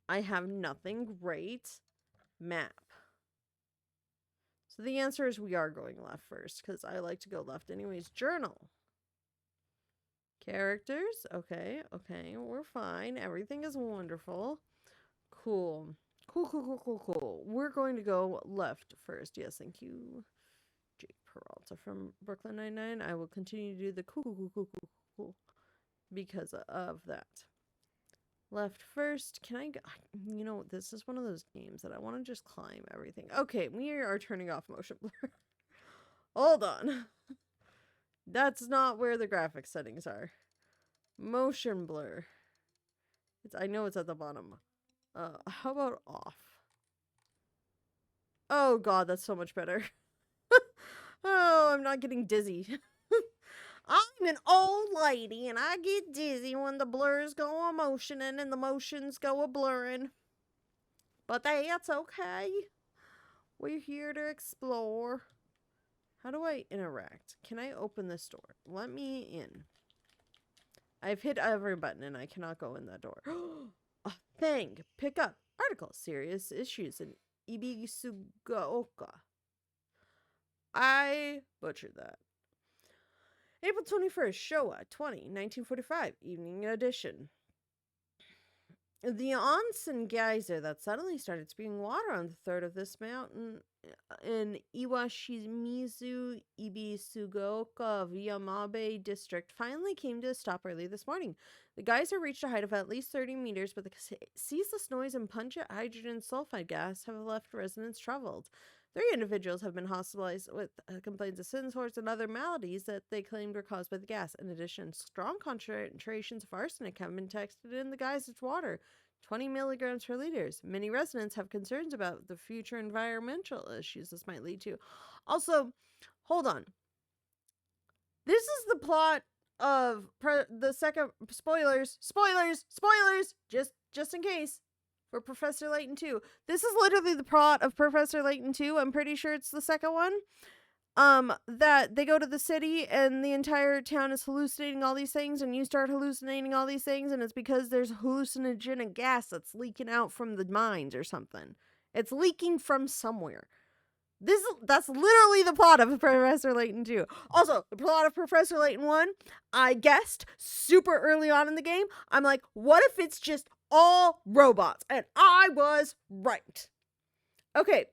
I have nothing. Great. Map. So the answer is we are going left first, because I like to go left anyways. Journal. Characters. Okay, okay, we're fine. Everything is wonderful. Cool. Cool. We're going to go left first. Yes, thank you. Jake Peralta from Brooklyn Nine-Nine. I will continue to do the cool because of that. Left first. Can I go? You know, this is one of those games that I want to just climb everything. Okay, we are turning off motion blur. Hold on. That's not where the graphics settings are. Motion blur. I know it's at the bottom. How about off? Oh god, that's so much better. Oh, I'm not getting dizzy. I'm an old lady, and I get dizzy when the blurs go a motioning and the motions go a blurring. But that's okay. We're here to explore. How do I interact? Can I open this door? Let me in. I've hit every button, and I cannot go in that door. A thing. Pick up. Article. Serious issues in Ibisugaoka. I butchered that. April 21st, Showa 1945, evening edition. The onsen geyser that suddenly started spewing water on the third of this mountain in Iwashimizu Ibisugaoka Yamabe district finally came to a stop early this morning. The geyser reached a height of at least 30 meters, but the ceaseless noise and pungent hydrogen sulfide gas have left residents troubled. 3 individuals have been hospitalized with complaints of sin sores and other maladies that they claimed were caused by the gas. In addition, strong concentrations of arsenic have been detected in the geyser's water, 20 milligrams per liter. Many residents have concerns about the future environmental issues this might lead to. Also, hold on. This is the plot of the second... Spoilers! Just in case. For Professor Layton 2. This is literally the plot of Professor Layton 2. I'm pretty sure it's the second one. That they go to the city and the entire town is hallucinating all these things, and you start hallucinating all these things, and it's because there's hallucinogenic gas that's leaking out from the mines or something. It's leaking from somewhere. That's literally the plot of Professor Layton 2. Also, the plot of Professor Layton 1, I guessed super early on in the game. I'm like, what if it's just all robots? And I was right. Okay,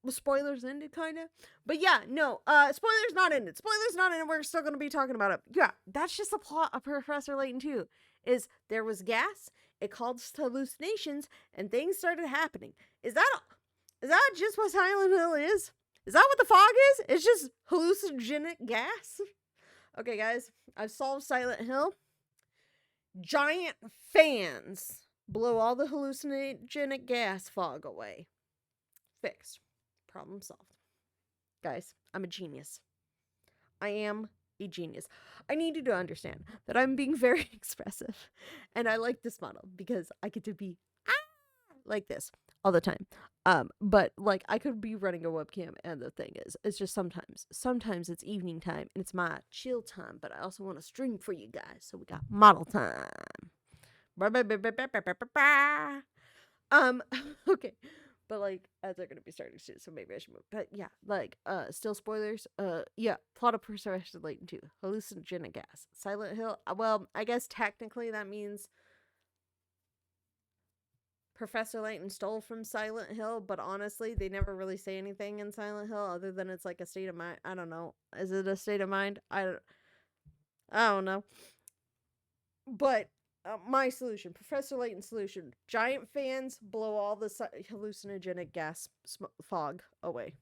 spoilers ended, kinda. But yeah, no, spoilers not ended. Spoilers not ended, we're still gonna be talking about it. Yeah, that's just the plot of Professor Layton 2, is there was gas, it caused hallucinations, and things started happening. Is that just what Silent Hill is? Is that what the fog is? It's just hallucinogenic gas? Okay, guys, I've solved Silent Hill. Giant fans blow all the hallucinogenic gas fog away. Fixed. Problem solved. Guys, I'm a genius. I am a genius. I need you to understand that I'm being very expressive. And I like this model because I get to be like this all the time. But like I could be running a webcam, and the thing is, it's just sometimes it's evening time and it's my chill time, but I also want to stream for you guys. So we got model time. Okay. But like as they're gonna be starting soon, so maybe I should move. But yeah, like still spoilers. Yeah, plot of Professor Layton 2. Hallucinogenic gas. Silent Hill. Well, I guess technically that means Professor Layton stole from Silent Hill, but honestly, they never really say anything in Silent Hill other than it's like a state of mind. I don't know. Is it a state of mind? I don't know. But my solution, Professor Layton's solution: giant fans blow all the hallucinogenic gas fog away.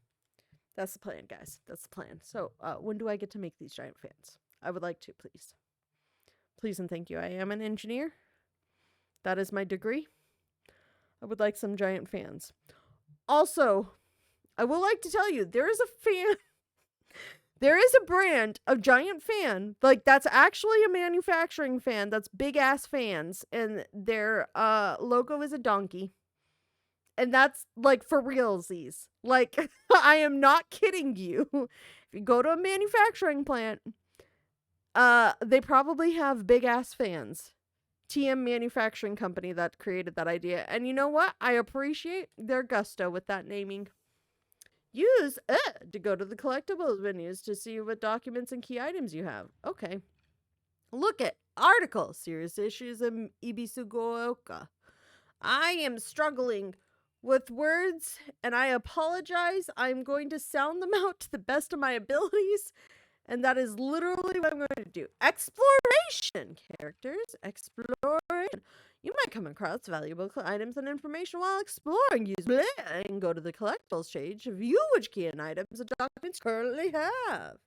That's the plan, guys. That's the plan. So, when do I get to make these giant fans? I would like to, please. Please and thank you. I am an engineer. That is my degree. I would like some giant fans. Also, I would like to tell you, there is a fan. There is a brand of giant fan, like that's actually a manufacturing fan. That's big ass fans, and their logo is a donkey. And that's like for realsies. Like I am not kidding you. If you go to a manufacturing plant, they probably have big ass fans. TM Manufacturing Company that created that idea. And you know what? I appreciate their gusto with that naming. Use to go to the collectibles menus to see what documents and key items you have. Okay. Look at article, serious issues of Ibisugoka. I am struggling with words and I apologize. I'm going to sound them out to the best of my abilities. And that is literally what I'm going to do. Exploration. Characters. Exploration. You might come across valuable items and information while exploring. Use bleh and go to the collectibles page to view which key and items and documents currently have.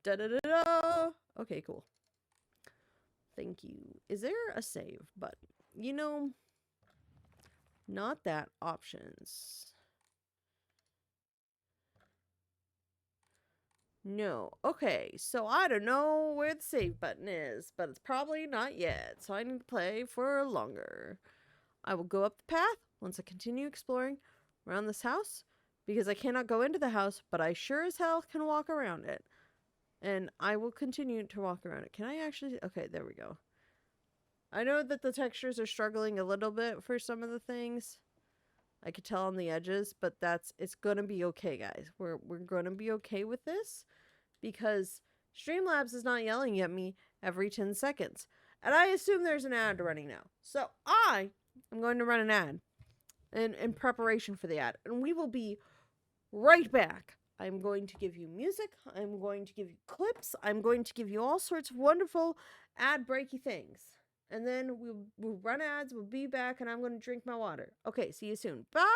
Da-da-da-da. Okay, cool. Thank you. Is there a save button? You know, not that. Options. No. Okay, so I don't know where the save button is, but it's probably not yet, so I need to play for longer. I will go up the path once I continue exploring around this house, because I cannot go into the house, but I sure as hell can walk around it. And I will continue to walk around it. Can I actually? Okay, there we go. I know that the textures are struggling a little bit for some of the things. I could tell on the edges, but it's gonna be okay, guys. We're gonna be okay with this because Streamlabs is not yelling at me every 10 seconds. And I assume there's an ad running now. So I am going to run an ad in preparation for the ad. And we will be right back. I'm going to give you music. I'm going to give you clips. I'm going to give you all sorts of wonderful ad breaky things. And then we'll run ads. We'll be back and I'm going to drink my water. Okay, see you soon. Bye!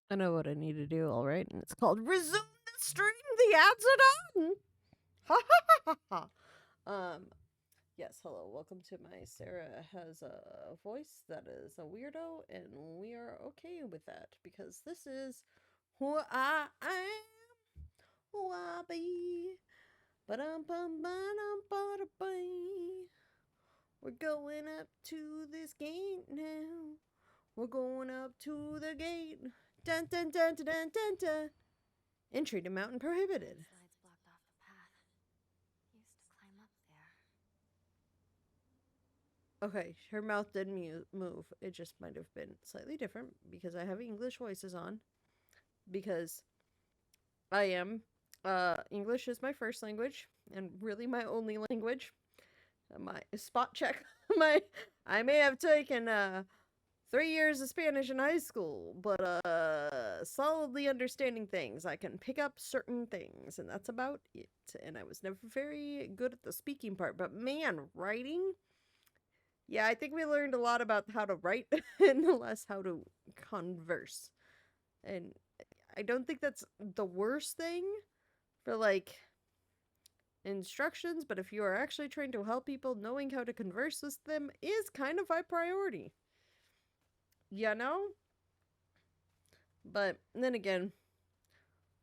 I know what I need to do, all right? And it's called resume the stream. The ads are done. Ha ha ha ha ha. Yes, hello. Welcome to my Sarah has a voice that is a weirdo, and we are okay with that because this is who I am, who I be. We're going up to this gate now. We're going up to the gate. Dun dun dun dun dun dun dun. Entry to mountain prohibited. Slides blocked off the path. Used to climb up there. Okay, her mouth did move. It just might have been slightly different because I have English voices on. Because I am English is my first language and really my only language. My spot check. I may have taken 3 years of Spanish in high school, but solidly understanding things. I can pick up certain things, and that's about it. And I was never very good at the speaking part, but man, writing. Yeah, I think we learned a lot about how to write and less how to converse. And I don't think that's the worst thing for like instructions, but if you are actually trying to help people, knowing how to converse with them is kind of high priority. You know? But then again,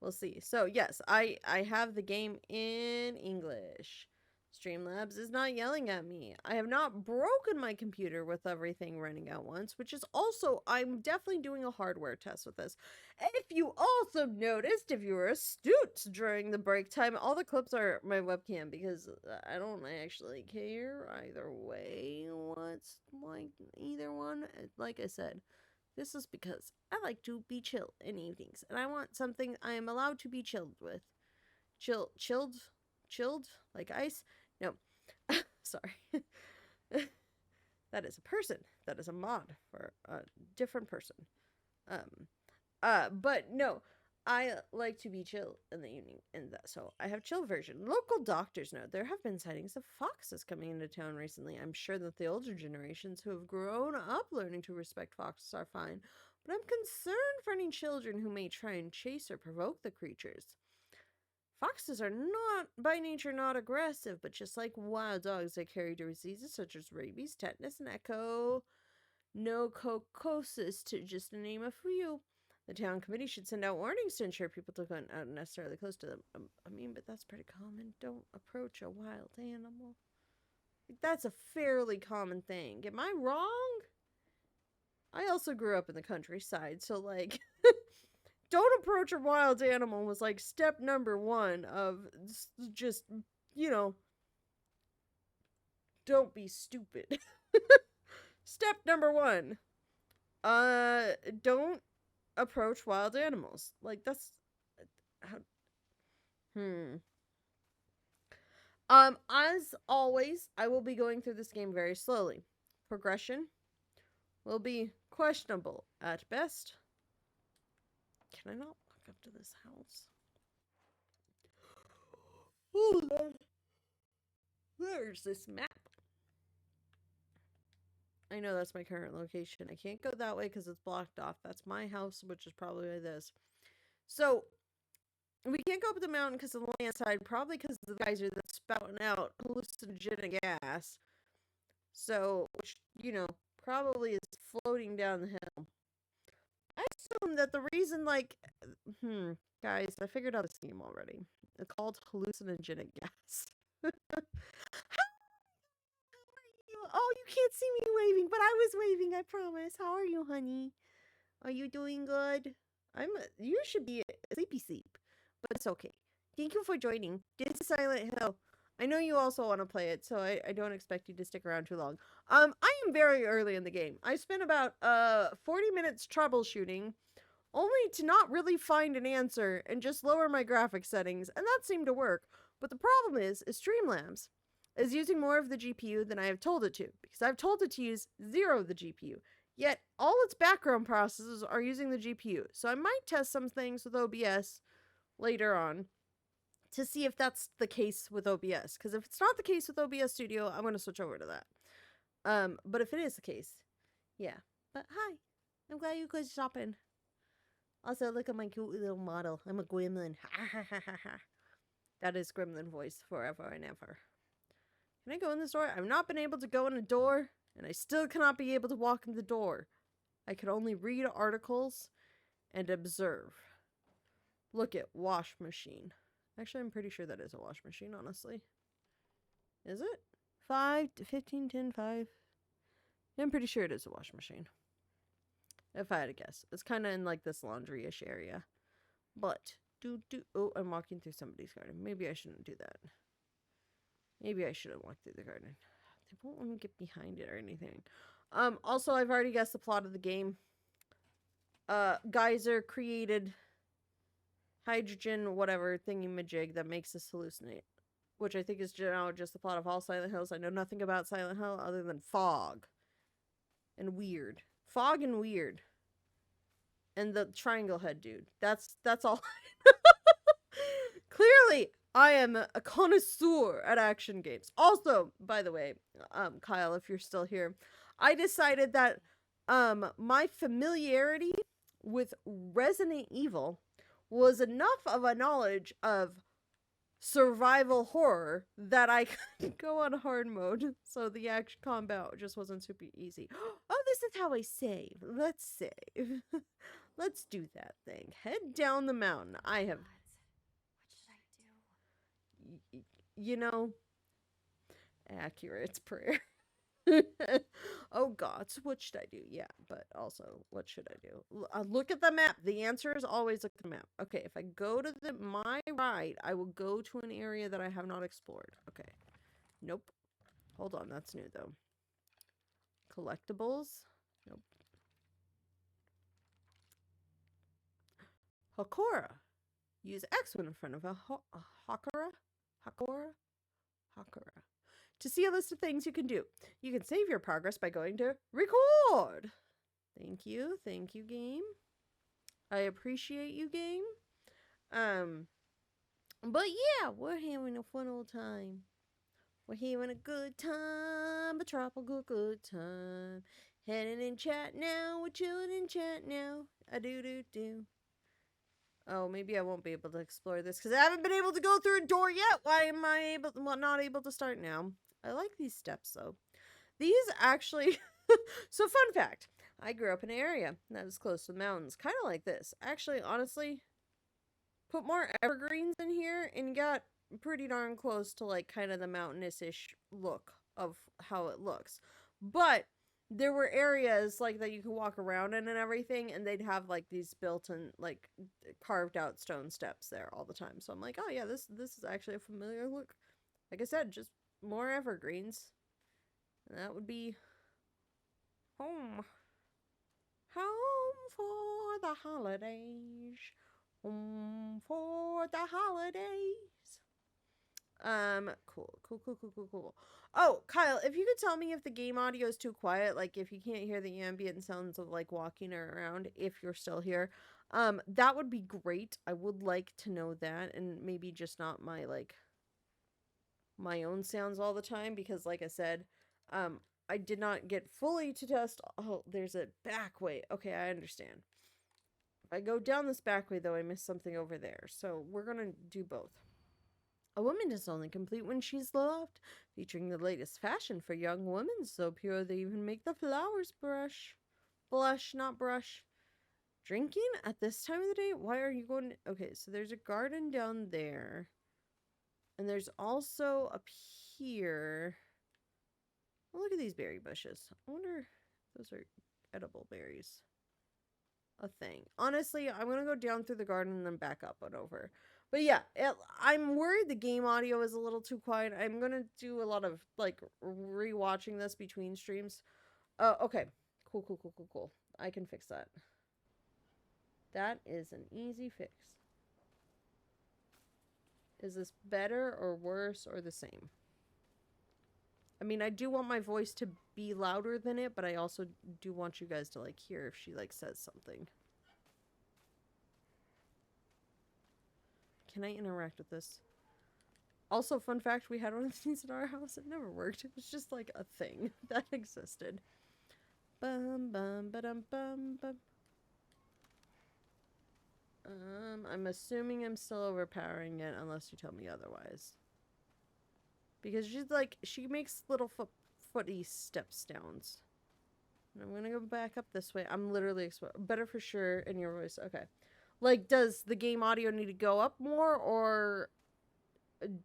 we'll see. So yes, I have the game in English. Streamlabs is not yelling at me. I have not broken my computer with everything running at once, which is also, I'm definitely doing a hardware test with this. If you also noticed, if you were astute during the break time, all the clips are my webcam because I don't actually care either way what's like either one. Like I said, this is because I like to be chill in evenings and I want something I am allowed to be chilled with. Chilled like ice. No, sorry. That is a person. That is a mod for a different person. But no, I like to be chill in the evening, and so I have chill version. Local doctors know there have been sightings of foxes coming into town recently. I'm sure that the older generations who have grown up learning to respect foxes are fine, but I'm concerned for any children who may try and chase or provoke the creatures. Foxes are not, by nature, not aggressive, but just like wild dogs, they carry diseases such as rabies, tetanus, and echinococosis, to just name a few. The town committee should send out warnings to ensure people don't go out unnecessarily close to them. I mean, but that's pretty common. Don't approach a wild animal. That's a fairly common thing. Am I wrong? I also grew up in the countryside, so like... Don't approach a wild animal was like step number 1 of just, you know, don't be stupid. Step number 1, don't approach wild animals. Like that's, as always, I will be going through this game very slowly. Progression will be questionable at best. Can I not walk up to this house? Hold on. There's this map. I know that's my current location. I can't go that way because it's blocked off. That's my house, which is probably this. So, we can't go up the mountain because of the landslide. Probably because the guys are spouting out hallucinogenic gas. So, which, you know, probably is floating down the hill. I assume that the reason, like, guys, I figured out this game already. It's called hallucinogenic gas. How are you? Oh, you can't see me waving, but I was waving, I promise. How are you, honey? Are you doing good? You should be sleepy, but it's okay. Thank you for joining. This is Silent Hill. I know you also want to play it, so I don't expect you to stick around too long. I am very early in the game. I spent about 40 minutes troubleshooting, only to not really find an answer and just lower my graphics settings, and that seemed to work. But the problem is Streamlabs is using more of the GPU than I have told it to, because I've told it to use 0 of the GPU. Yet all its background processes are using the GPU. So I might test some things with OBS later on to see if that's the case with OBS. Because if it's not the case with OBS Studio, I'm going to switch over to that. But if it is the case, yeah. But hi. I'm glad you guys stopped in. Also, look at my cute little model. I'm a gremlin. That is gremlin voice forever and ever. Can I go in this door? I've not been able to go in a door, and I still cannot be able to walk in the door. I can only read articles and observe. Look at wash machine. Actually, I'm pretty sure that is a wash machine, honestly. Is it? 5, 15, 10, 5. Yeah, I'm pretty sure it is a wash machine. If I had to guess. It's kind of in like this laundry-ish area. But, oh, I'm walking through somebody's garden. Maybe I shouldn't do that. Maybe I shouldn't walk through the garden. They won't let me get behind it or anything. Also, I've already guessed the plot of the game. Geyser created hydrogen, whatever, thingy-majig that makes us hallucinate. Which I think is now just the plot of all Silent Hills. I know nothing about Silent Hill other than fog. And weird. Fog and weird. And the triangle head dude. That's all I know. Clearly, I am a connoisseur at action games. Also, by the way, Kyle, if you're still here, I decided that my familiarity with Resident Evil was enough of a knowledge of survival horror that I could go on hard mode. So the action combat just wasn't super easy. Oh, this is how I save. Let's save. Let's do that thing. Head down the mountain. I have... What should I do? You know, accurate prayer. Oh God, so what should I do? Yeah, but also, what should I do? Look at the map. The answer is always look at the map. Okay, if I go to my right, I will go to an area that I have not explored. Okay. Nope. Hold on, that's new though. Collectibles? Nope. Hakora. Use X when in front of a Hakora? Hakora. To see a list of things you can do. You can save your progress by going to record. Thank you. Thank you, game. I appreciate you, game. But yeah, we're having a fun old time. We're having a good time, a tropical good time. Heading in chat now, we're chilling in chat now. A do. Oh, maybe I won't be able to explore this because I haven't been able to go through a door yet. Why am I not able to start now? I like these steps though. These actually, so fun fact, I grew up in an area that was close to the mountains, kind of like this. Actually, honestly, put more evergreens in here and got pretty darn close to like kind of the mountainous-ish look of how it looks. But there were areas like that you could walk around in and everything, and they'd have like these built-in, like carved out stone steps there all the time. So I'm like, oh yeah, this is actually a familiar look. Like I said, just more evergreens. And that would be home. Home for the holidays. Home for the holidays. Cool. Oh, Kyle, if you could tell me if the game audio is too quiet, like if you can't hear the ambient sounds of like walking around, if you're still here, that would be great. I would like to know that, and maybe just not my like my own sounds all the time, because like I said, I did not get fully to test. Oh, there's a back way. Okay, I understand. If I go down this back way though, I missed something over there. So we're gonna do both. A woman is only complete when she's loved, featuring the latest fashion for young women, so pure they even make the flowers blush, not brush. Drinking at this time of the day? Why are you going? Okay, so there's a garden down there. And there's also up here. Oh, look at these berry bushes. I wonder if those are edible berries. A thing. Honestly, I'm going to go down through the garden and then back up and over. But yeah, I'm worried the game audio is a little too quiet. I'm going to do a lot of, like, rewatching this between streams. Okay. Cool. I can fix that. That is an easy fix. Is this better or worse or the same? I mean, I do want my voice to be louder than it, but I also do want you guys to, like, hear if she, like, says something. Can I interact with this? Also, fun fact, we had one of these in our house. It never worked. It was just, like, a thing that existed. Bum, bum, ba-dum, bum, bum. I'm assuming I'm still overpowering it unless you tell me otherwise. Because she's like, she makes little footy steps downs. And I'm gonna go back up this way. I'm literally better for sure in your voice. Okay. Like, does the game audio need to go up more, or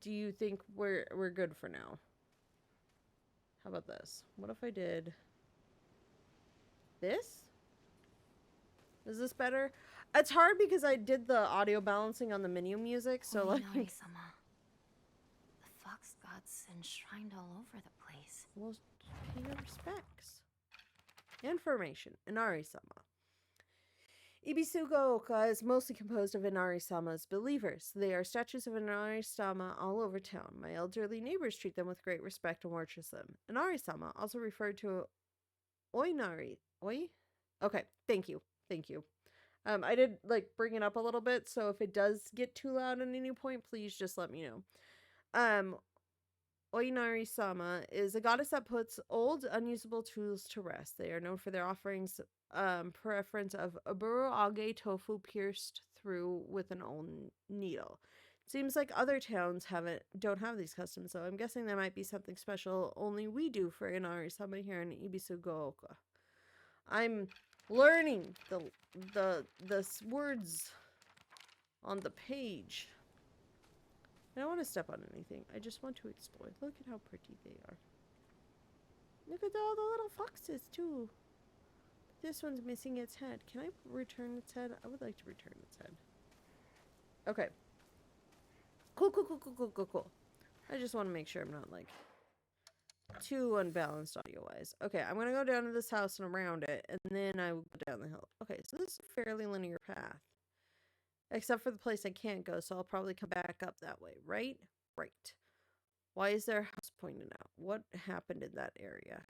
do you think we're good for now? How about this? What if I did this? Is this better? It's hard because I did the audio balancing on the menu music, so like... Inari-sama. The fox god's enshrined all over the place. Well, pay your respects. Information. Inari-sama. Ibisugaoka is mostly composed of Inari-sama's believers. They are statues of Inari-sama all over town. My elderly neighbors treat them with great respect and worship them. Inari-sama, also referred to Oinari. Oi? Okay, thank you. Thank you. I did, like, bring it up a little bit, so if it does get too loud at any point, please just let me know. Oinari-sama is a goddess that puts old, unusable tools to rest. They are known for their offerings, preference of aburo-age tofu pierced through with an old needle. Seems like other towns don't have these customs, so I'm guessing there might be something special only we do for Inari-sama here in Ibisugaoka. I'm learning the words on the page. I don't want to step on anything. I just want to explore. Look at how pretty they are. Look at all the little foxes too. This one's missing its head. Can I return its head? I would like to return its head. Okay. Cool. I just want to make sure I'm not like too unbalanced audio-wise. Okay, I'm gonna go down to this house and around it, and then I will go down the hill. Okay, so this is a fairly linear path. Except for the place I can't go, so I'll probably come back up that way, right? Right. Why is there a house pointed out? What happened in that area?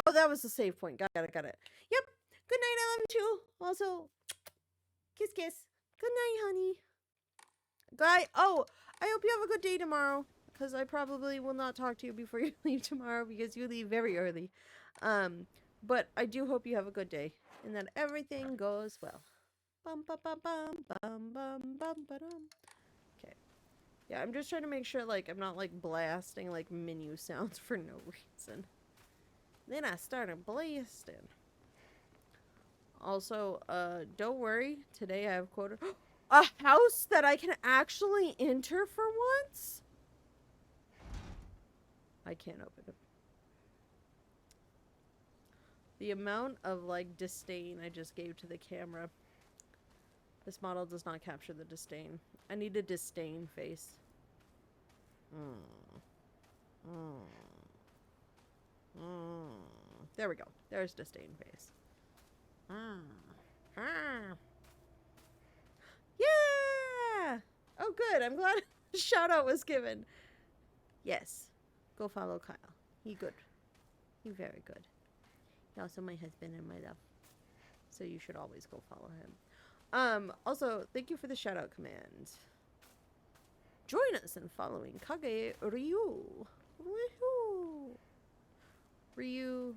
Oh, that was the save point. Got it. Yep. Good night, I love you too. Also, kiss. Good night, honey. Oh, I hope you have a good day tomorrow. Because I probably will not talk to you before you leave tomorrow because you leave very early. But I do hope you have a good day and that everything goes well. Bum ba ba bum bum bum bum ba dum. Okay. Yeah, I'm just trying to make sure like I'm not like blasting like menu sounds for no reason. Then I started blasting. Also, don't worry. Today I have quoted a house that I can actually enter for once. I can't open it. The amount of like disdain I just gave to the camera. This model does not capture the disdain. I need a disdain face. There we go. There's disdain face. Yeah! Oh, good. I'm glad a shout out was given. Yes. Go follow Kyle. He good. He very good. He also my husband and my love. So you should always go follow him. Also, thank you for the shout out command. Join us in following Kage Ryu. Woohoo! Ryu.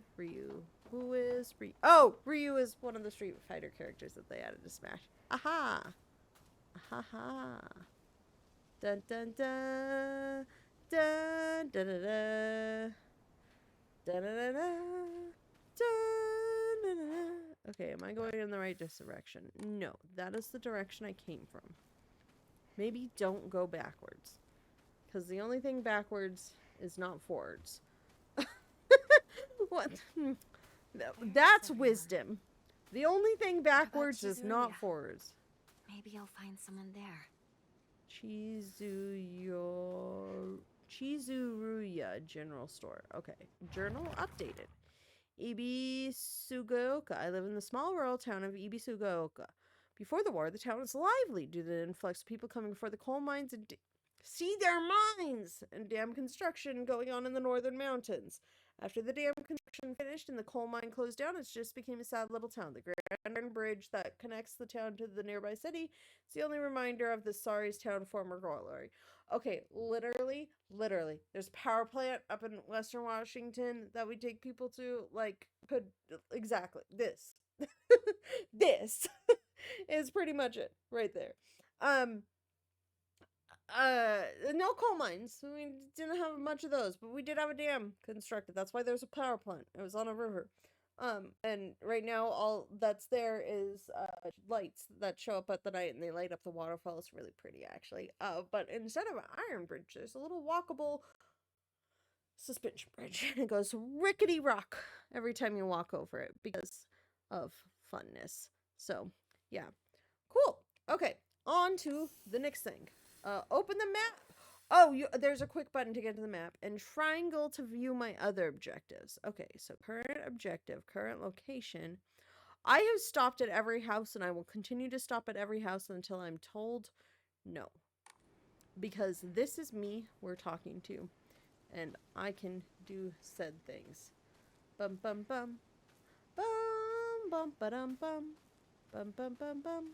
Who is Ryu? Oh, Ryu is one of the Street Fighter characters that they added to Smash. Aha! Ahaha. Dun dun dun. Dun dun dun dun. Dun dun dun dun. Dun dun dun. Okay, am I going in the right direction? No, that is the direction I came from. Maybe don't go backwards. Because the only thing backwards is not forwards. What? That's wisdom. The only thing backwards is not forwards. Maybe I'll find someone there. Chizuruya General Store. Okay. Journal updated. Ibisugaoka. I live in the small rural town of Ibisugaoka. Before the war, the town was lively due to the influx of people coming for the coal mines and see their mines and dam construction going on in the northern mountains. After the dam construction finished and the coal mine closed down, it just became a sad little town. The Grand Iron Bridge that connects the town to the nearby city is the only reminder of the Sari's town former glory. Okay, literally, there's a power plant up in Western Washington that we take people to, like, exactly, this. This. is pretty much it right there. No coal mines. We didn't have much of those, but we did have a dam constructed. That's why there's a power plant. It was on a river. And right now all that's there is lights that show up at the night and they light up the waterfall. It's really pretty actually. But instead of an iron bridge, there's a little walkable suspension bridge. It goes rickety rock every time you walk over it because of funness. So, yeah. Cool. Okay, on to the next thing. Open the map. Oh, there's a quick button to get to the map, and triangle to view my other objectives. Okay, so current objective, current location. I have stopped at every house, and I will continue to stop at every house until I'm told no. Because this is me we're talking to, and I can do said things. Bum bum bum. Bum bum ba-dum bum. Bum bum bum bum.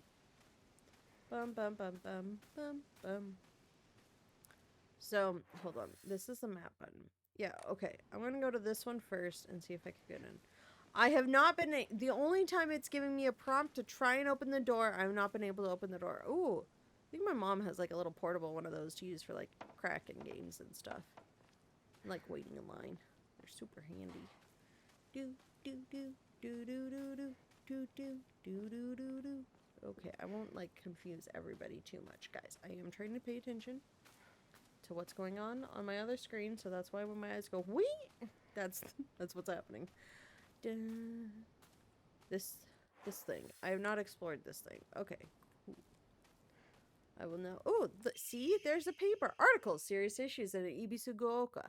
Bum bum bum bum bum bum. So, hold on. This is the map button. Yeah, okay. I'm gonna go to this one first and see if I can get in. I have not been... The only time it's giving me a prompt to try and open the door, I've not been able to open the door. Ooh. I think my mom has, like, a little portable one of those to use for, like, cracking games and stuff. And, like, waiting in line. They're super handy. Do, do, do, do, do, do, do, do, do, do, do, do, do. Okay, I won't, like, confuse everybody too much, guys. I am trying to pay attention to what's going on my other screen, so that's why when my eyes go wee, that's what's happening. This thing. I have not explored this thing. Okay. I will now. Oh, see, there's a paper. Articles, serious issues in Ibisugaoka.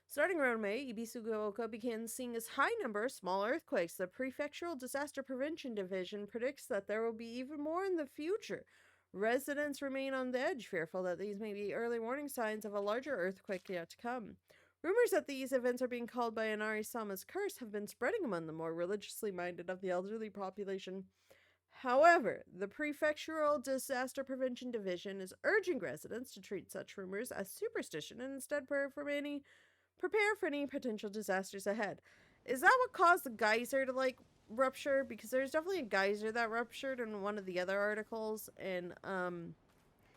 Starting around May, Ibisugaoka began seeing a high number of small earthquakes. The Prefectural Disaster Prevention Division predicts that there will be even more in the future. Residents remain on the edge, fearful that these may be early warning signs of a larger earthquake yet to come. Rumors that these events are being called by Inari-sama's curse have been spreading among the more religiously minded of the elderly population. However, the Prefectural Disaster Prevention Division is urging residents to treat such rumors as superstition and instead prepare for any potential disasters ahead. Is that what caused the geyser to, like, rupture? Because there's definitely a geyser that ruptured in one of the other articles, and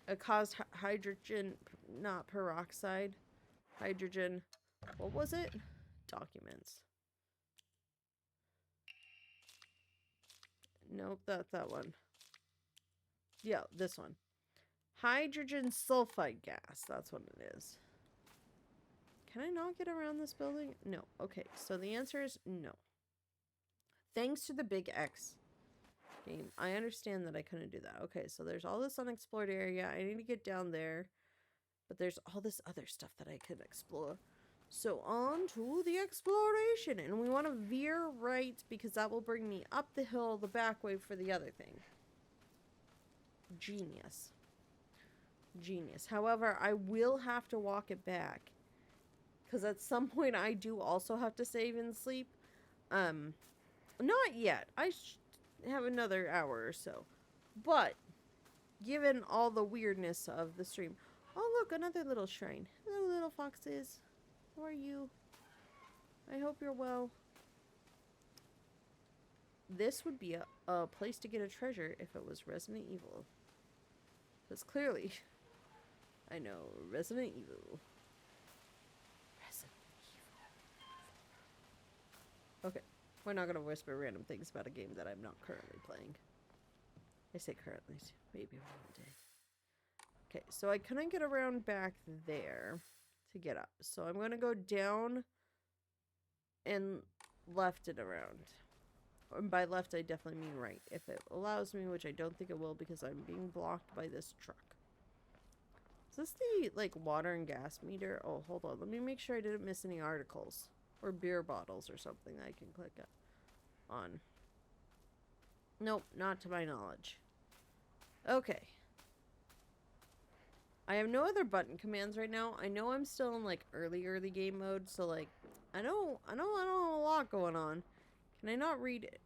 it caused hydrogen, not peroxide, hydrogen, what was it? Documents. Nope, that one. Yeah, this one. Hydrogen sulfide gas, that's what it is. Can I not get around this building? No. Okay, so the answer is no. Thanks to the Big X game. I understand that I couldn't do that. Okay, so there's all this unexplored area. I need to get down there. But there's all this other stuff that I could explore. So on to the exploration. And we want to veer right because that will bring me up the hill the back way for the other thing. Genius. Genius. However, I will have to walk it back. Because at some point I do also have to save and sleep. Not yet. I have another hour or so. But, given all the weirdness of the stream. Oh look, another little shrine. Hello little foxes. How are you? I hope you're well. This would be a place to get a treasure if it was Resident Evil. Because clearly, I know Resident Evil. Okay, we're not going to whisper random things about a game that I'm not currently playing. I say currently, maybe one day. Okay, so I couldn't get around back there to get up. So I'm going to go down and left it around. And by left, I definitely mean right. If it allows me, which I don't think it will because I'm being blocked by this truck. Is this the, like, water and gas meter? Oh, hold on. Let me make sure I didn't miss any articles. Or beer bottles or something that I can click on. Nope, not to my knowledge. Okay. I have no other button commands right now. I know I'm still in, like, early game mode, so, like, I don't have a lot going on. Can I not read it?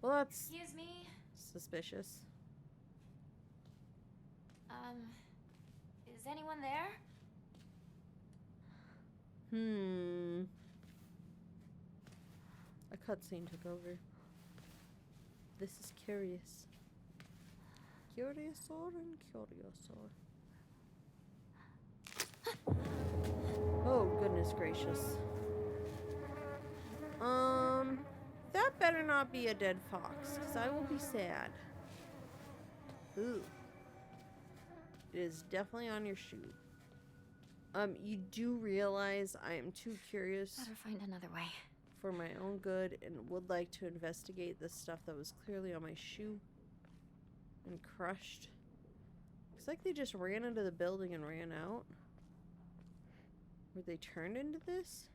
Well, that's... Excuse me? suspicious. Is anyone there? A cutscene took over. This is curious. Curiosaur and Curiosaur. Oh, goodness gracious. That better not be a dead fox, because I will be sad. Ooh. It is definitely on your shoe. You do realize I am too curious Better find another way. for my own good and would like to investigate the stuff that was clearly on my shoe and crushed. Looks like they just ran into the building and ran out. Were they turned into this?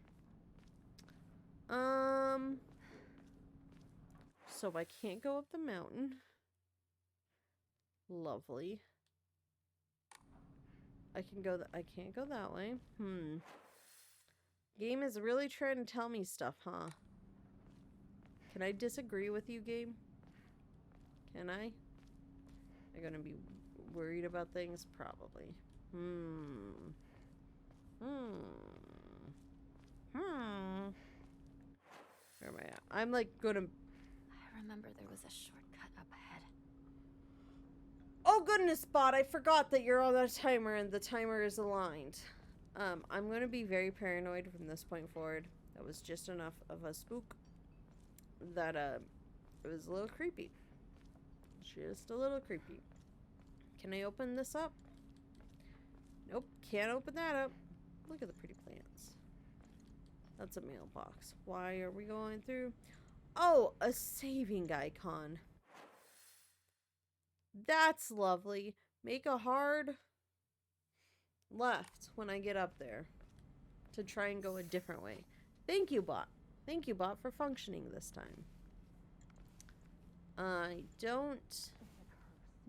So I can't go up the mountain. Lovely. I can't go that way. Game is really trying to tell me stuff, huh? Can I disagree with you, game? Can I? I'm gonna be worried about things? Probably. Where am I at? I'm like gonna... I remember there was a shortcut up ahead. Oh goodness, bot, I forgot that you're on that timer and the timer is aligned. I'm gonna be very paranoid from this point forward. That was just enough of a spook that it was a little creepy. Just a little creepy. Can I open this up? Nope, can't open that up. Look at the pretty plants. That's a mailbox. Why are we going through? Oh, a saving icon. That's lovely. Make a hard left when I get up there to try and go a different way. Thank you, bot. Thank you, bot, for functioning this time. I don't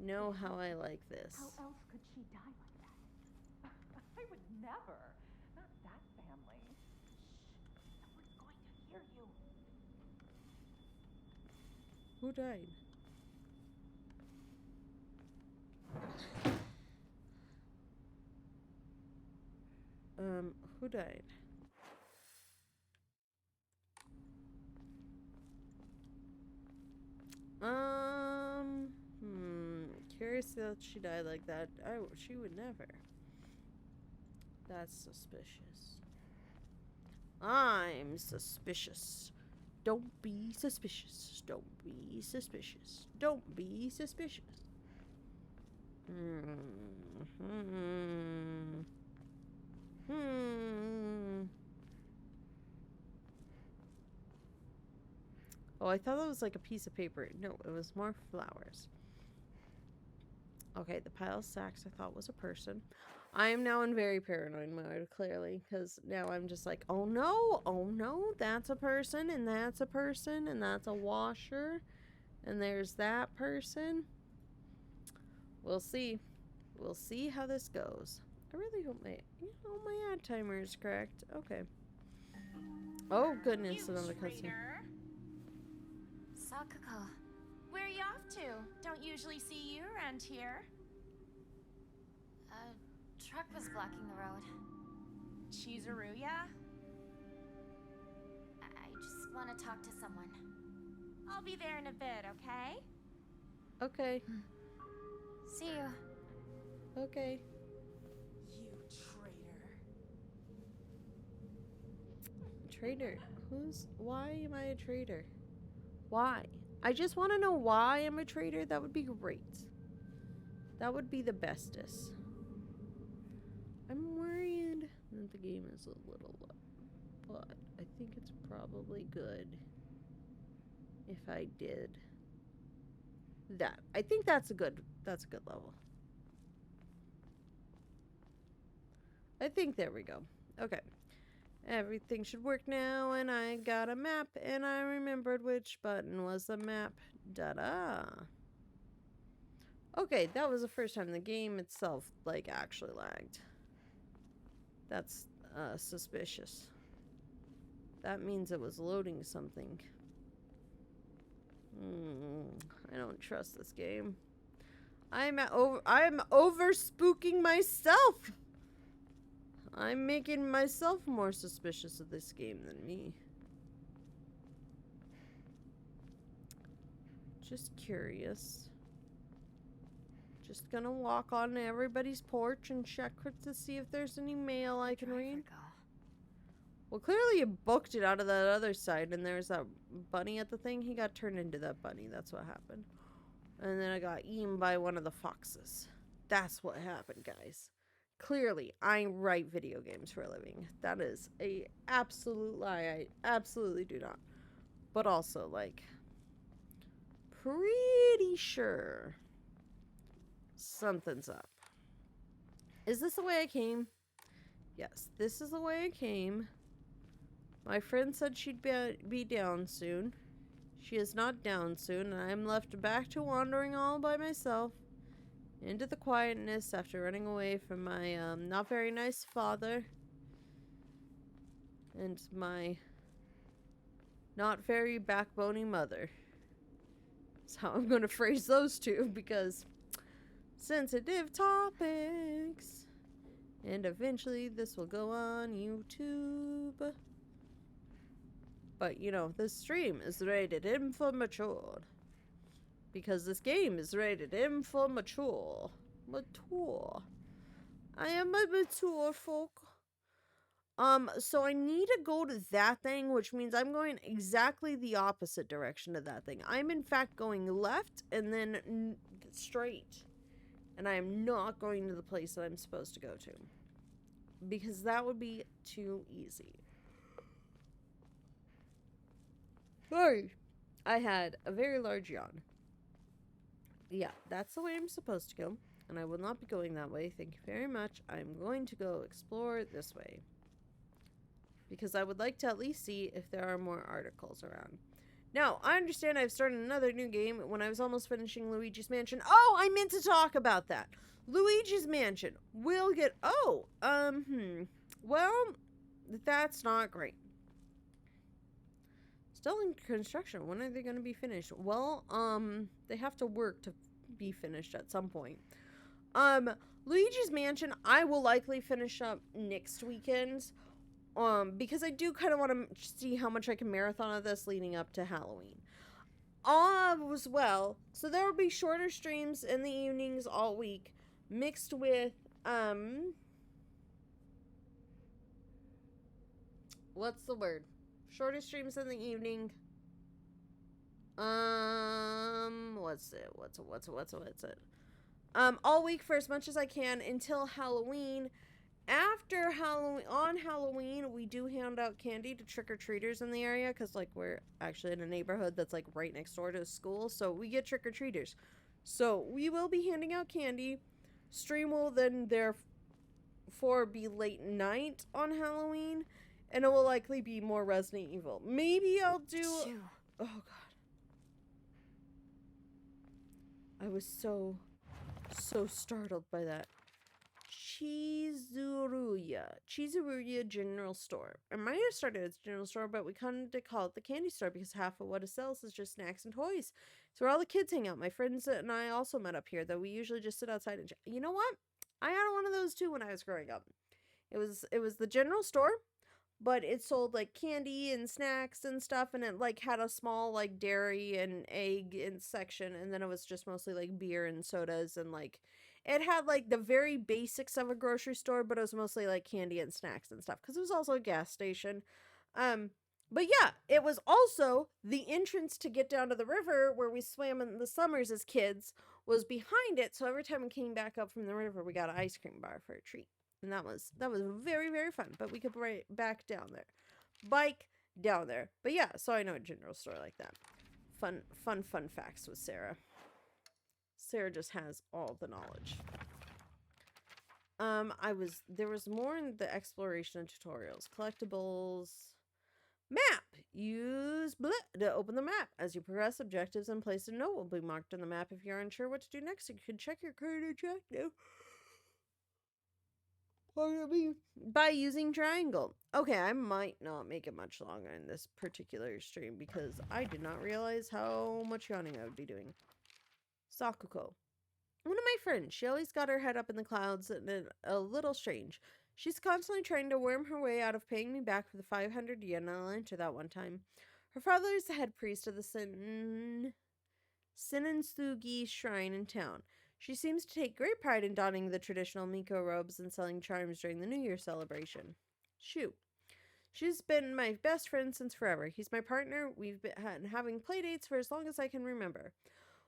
know how I like this. How else could she die like that? I would never. Not that family. Shh. Someone's going to hear you. Who died? Who died? Curious that she died like that. She would never. That's suspicious. I'm suspicious. Don't be suspicious. Don't be suspicious. Don't be suspicious. Oh, I thought that was like a piece of paper. No, it was more flowers. Okay, the pile of sacks I thought was a person. I am now in very paranoid mode, clearly, because now I'm just like, oh no, that's a person, and that's a person, and that's a washer, and there's that person. We'll see. We'll see how this goes. I really hope my ad timer is correct. Okay. Oh goodness, another customer. Sakuko, where are you off to? Don't usually see you around here. A truck was blocking the road. Chizuruya? I just want to talk to someone. I'll be there in a bit, okay? Okay. See you. Okay. You traitor. Traitor? Why am I a traitor? Why? I just want to know why I'm a traitor. That would be great. That would be the bestest. I'm worried that the game is a little low, but I think it's probably good if I did that. I think that's a good level. I think there we go. Okay. Everything should work now, and I got a map, and I remembered which button was the map. Da-da. Okay, that was the first time the game itself, like, actually lagged. That's, suspicious. That means it was loading something. I don't trust this game. I'm over spooking myself! I'm making myself more suspicious of this game than me. Just curious. Just gonna walk on everybody's porch and check to see if there's any mail I can read. Well, clearly you booked it out of that other side, and there's that bunny at the thing. He got turned into that bunny. That's what happened. And then I got eaten by one of the foxes. That's what happened, guys. Clearly, I write video games for a living. That is a absolute lie. I absolutely do not. But also, like, pretty sure something's up. Is this the way I came? Yes, this is the way I came. My friend said she'd be down soon. She is not down soon, and I am left back to wandering all by myself into the quietness after running away from my not very nice father and my not very backbony mother. That's how I'm going to phrase those two, because sensitive topics. And eventually this will go on YouTube. But, you know, this stream is rated M for mature. Because this game is rated M for mature. Mature. I am a mature folk. So I need to go to that thing, which means I'm going exactly the opposite direction of that thing. I'm in fact going left and then straight. And I am not going to the place that I'm supposed to go to. Because that would be too easy. Sorry. I had a very large yawn. Yeah, that's the way I'm supposed to go. And I will not be going that way. Thank you very much. I'm going to go explore this way. Because I would like to at least see if there are more articles around. Now, I understand I've started another new game when I was almost finishing Luigi's Mansion. Oh, I meant to talk about that. Luigi's Mansion will get... Oh, well, that's not great. Still in construction. When are they going to be finished? Well, they have to work to be finished at some point. Luigi's Mansion, I will likely finish up next weekend. Because I do kind of want to see how much I can marathon of this leading up to Halloween. As well, so there will be shorter streams in the evenings all week, mixed with, what's the word? Shorter streams in the evening. What's it? All week for as much as I can until Halloween. After Halloween, on Halloween, we do hand out candy to trick-or-treaters in the area, because, like, we're actually in a neighborhood that's, like, right next door to a school, so we get trick-or-treaters. So, we will be handing out candy. Stream will then, therefore, be late night on Halloween, and it will likely be more Resident Evil. Maybe I'll do... Oh, God. I was so startled by that. Chizuruya General Store. It might have started as a general store, but we kind of call it the candy store because half of what it sells is just snacks and toys. It's where all the kids hang out. My friends and I also met up here, though we usually just sit outside and you know what? I had one of those too when I was growing up. It was the general store, but it sold like candy and snacks and stuff, and it like had a small like dairy and egg in section, and then it was just mostly like beer and sodas, and like it had like the very basics of a grocery store, but it was mostly like candy and snacks and stuff because it was also a gas station. But yeah, it was also the entrance to get down to the river where we swam in the summers as kids was behind it. So every time we came back up from the river, we got an ice cream bar for a treat. And that was very, very fun. But we could right back down there. Bike down there. But yeah, so I know a general store like that. Fun facts with Sarah. Sarah just has all the knowledge. There was more in the exploration and tutorials. Collectibles. Map! Use to open the map. As you progress, objectives and places to note will be marked on the map. If you're unsure what to do next, you can check your current objective. By using triangle. Okay, I might not make it much longer in this particular stream because I did not realize how much yawning I would be doing. Sakuko. One of my friends. She always got her head up in the clouds and a little strange. She's constantly trying to worm her way out of paying me back for the 500 yen I lent her that one time. Her father is the head priest of the Sinansugi Shrine in town. She seems to take great pride in donning the traditional Miko robes and selling charms during the New Year celebration. Shu. She's been my best friend since forever. He's my partner. We've been having playdates for as long as I can remember.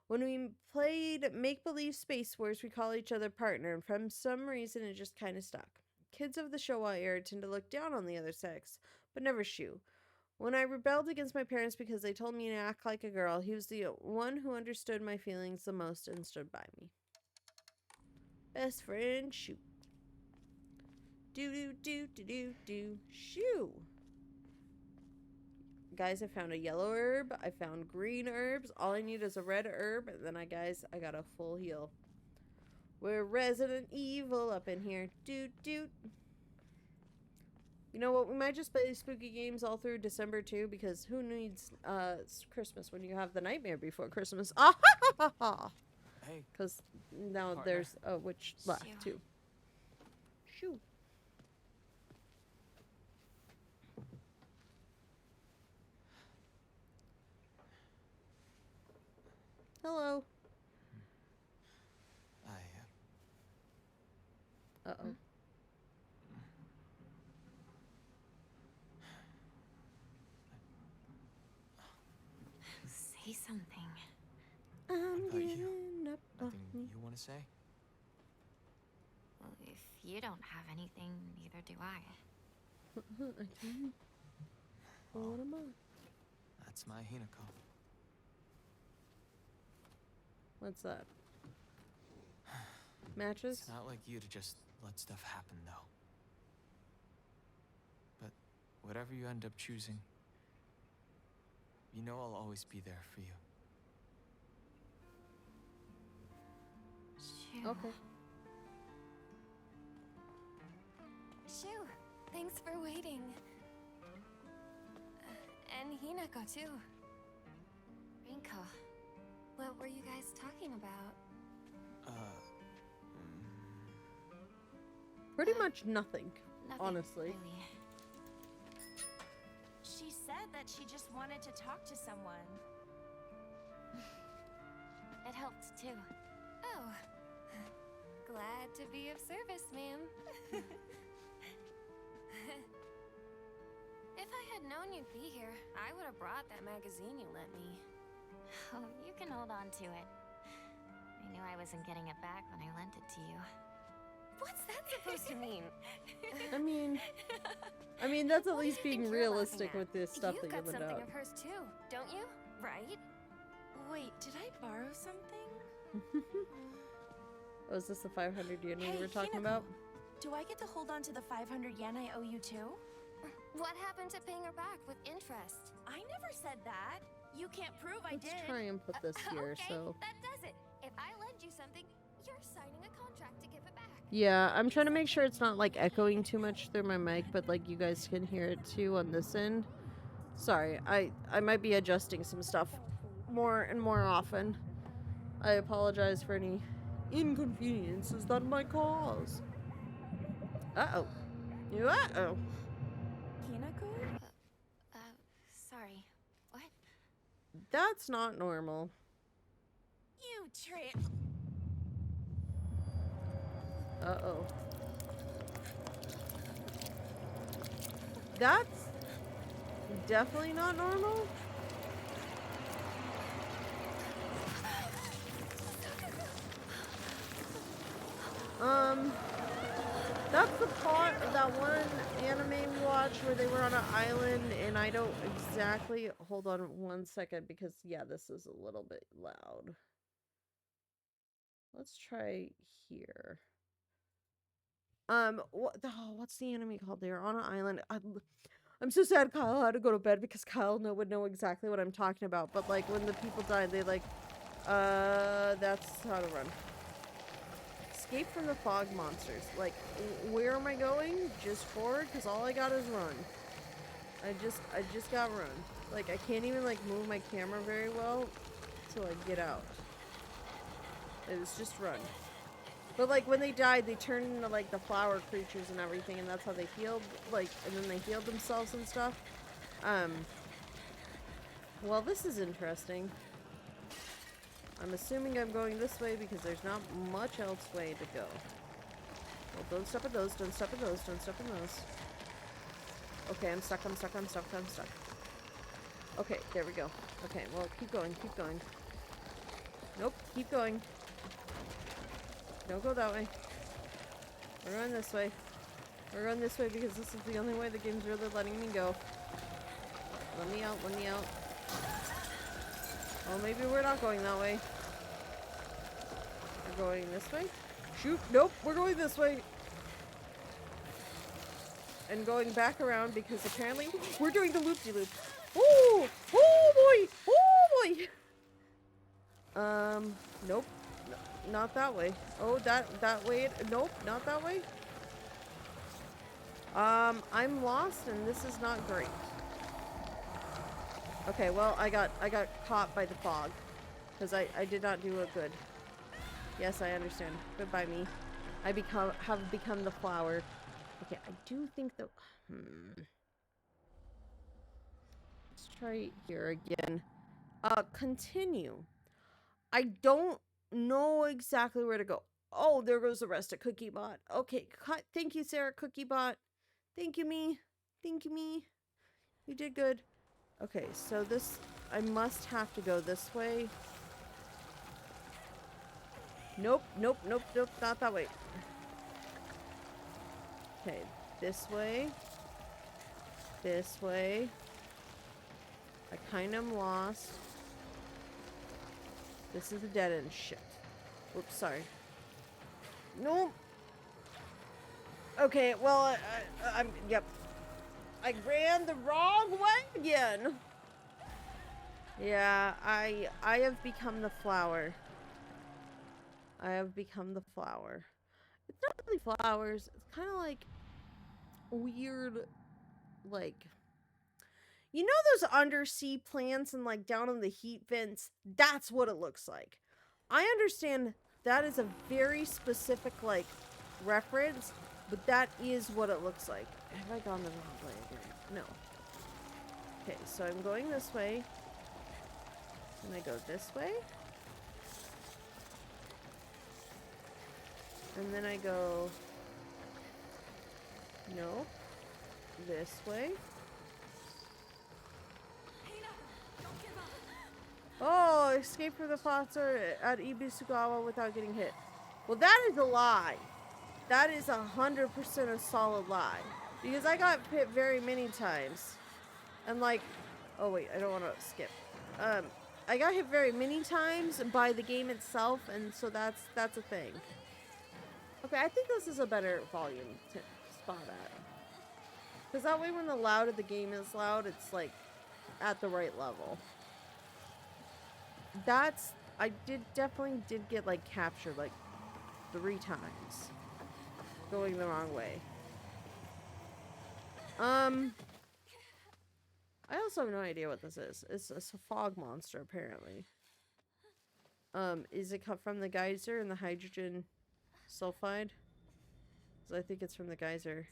When we played make-believe Space Wars, we call each other partner, and for some reason it just kind of stuck. Kids of the Showa era tend to look down on the other sex, but never Shu. When I rebelled against my parents because they told me to act like a girl, he was the one who understood my feelings the most and stood by me. Best friend, Shu. Do. Shoo. Guys, I found a yellow herb. I found green herbs. All I need is a red herb. And then I got a full heal. We're Resident Evil up in here. Doot. You know what? We might just play spooky games all through December too, because who needs Christmas when you have the Nightmare Before Christmas? Ah ha ha ha! Hey. Because now Partner. there's a witch left too. Shoo. Hello. Uh-oh. Say something. I'm about you? getting up off Nothing me. you want to say? Well, if you don't have anything, neither do I. I can. What am I? That's my Hinako. What's that? Matches? It's not like you to just let stuff happen, though. But whatever you end up choosing, you know I'll always be there for you. Shoo. Okay. Shoo, thanks for waiting. And Hinako, too. Rinko, what were you guys talking about? Pretty much nothing, Nothing, honestly. really. She said that she just wanted to talk to someone. It helped, too. Oh. Glad to be of service, ma'am. If I had known you'd be here, I would have brought that magazine you lent me. Oh, you can hold on to it. I knew I wasn't getting it back when I lent it to you. What's that supposed to mean? I mean that's at What do least you being think you're realistic laughing with this stuff You've that you got lend something out. of hers too, don't you? Right? Wait, did I borrow something? Oh, is this the 500 yen Hey, we were talking Hinako. about? Do I get to hold on to the 500 yen I owe you too? What happened to paying her back with interest? I never said that. You can't prove I Let's did. try and put this here, Okay, so... that does it. If I lend you something, you're signing a contract to give it back. Yeah, I'm trying to make sure it's not, like, echoing too much through my mic, but, like, you guys can hear it, too, on this end. Sorry, I might be adjusting some stuff more and more often. I apologize for any inconveniences that might cause. Uh-oh. Uh-oh. Hinako? Sorry. What? That's not normal. You trip. Uh-oh. That's definitely not normal. That's the part of that one anime we watched where they were on an island, and I don't exactly... Hold on 1 second, because, yeah, this is a little bit loud. Let's try here. What's the anime called? They're on an island. I'm so sad Kyle had to go to bed because Kyle would know exactly what I'm talking about. But, like, when the people died, they, like, that's how to run. Escape from the fog monsters. Like, where am I going? Just forward? Because all I got is run. I just got run. Like, I can't even, like, move my camera very well to, like, get out. It was just run. But, like, when they died, they turned into, like, the flower creatures and everything, and that's how they healed, like, and then they healed themselves and stuff. Well, this is interesting. I'm assuming I'm going this way because there's not much else way to go. Well, don't step at those, don't step at those, don't step in those. Okay, I'm stuck, I'm stuck, I'm stuck, I'm stuck. Okay, there we go. Okay, well, keep going, keep going. Nope, keep going. Don't go that way. We're going this way. We're going this way because this is the only way the game's really letting me go. Let me out, let me out. Well, maybe we're not going that way. We're going this way? Shoot, nope, we're going this way. And going back around because apparently we're doing the loop-de-loop. Ooh! Oh boy! Oh boy! Nope. Not that way. Oh, that way. Nope, not that way. I'm lost and this is not great. Okay, well, I got caught by the fog. Because I did not do it good. Yes, I understand. Goodbye, me. I have become the flower. Okay, I do think that... Let's try here again. Continue. I don't know exactly where to go. Oh, there goes the rest of Cookie Bot. Okay, thank you, Sarah Cookie Bot. Thank you, me. Thank you, me. You did good. Okay, so this... I must have to go this way. Nope, nope, nope, nope, not that way. Okay, this way. This way. I kind of am lost. This is a dead end. Shit. Oops, sorry. Nope. Okay, well, I'm... Yep. I ran the wrong way again. Yeah, I have become the flower. I have become the flower. It's not really flowers. It's kind of like weird, like... You know those undersea plants and like down in the heat vents? That's what it looks like. I understand that is a very specific like reference, but that is what it looks like. Have I gone the wrong way again? No. Okay, so I'm going this way. And I go this way. And then I go... No. This way. Oh, escape from the foster at Ibisugawa without getting hit. Well, that is a lie. That is 100% a solid lie. Because I got hit very many times. And like... Oh, wait, I don't want to skip. I got hit very many times by the game itself, and so that's a thing. Okay, I think this is a better volume to spot at. Because that way when the loud of the game is loud, it's like at the right level. That's... I definitely did get like captured like 3 times. Going the wrong way. I also have no idea what this is. It's a fog monster, apparently. Is it come from the geyser and the hydrogen sulfide? Because I think it's from the geyser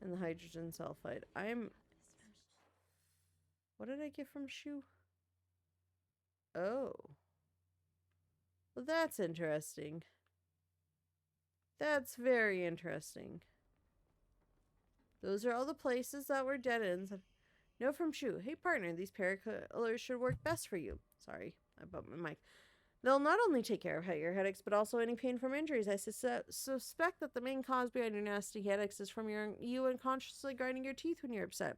and the hydrogen sulfide. What did I get from Shu? Oh. Well, that's interesting. That's very interesting. Those are all the places that were dead ends. No from Shu. Hey partner, these painkillers should work best for you. Sorry, I bumped my mic. They'll not only take care of your headaches, but also any pain from injuries. I suspect that the main cause behind your nasty headaches is from you unconsciously grinding your teeth when you're upset.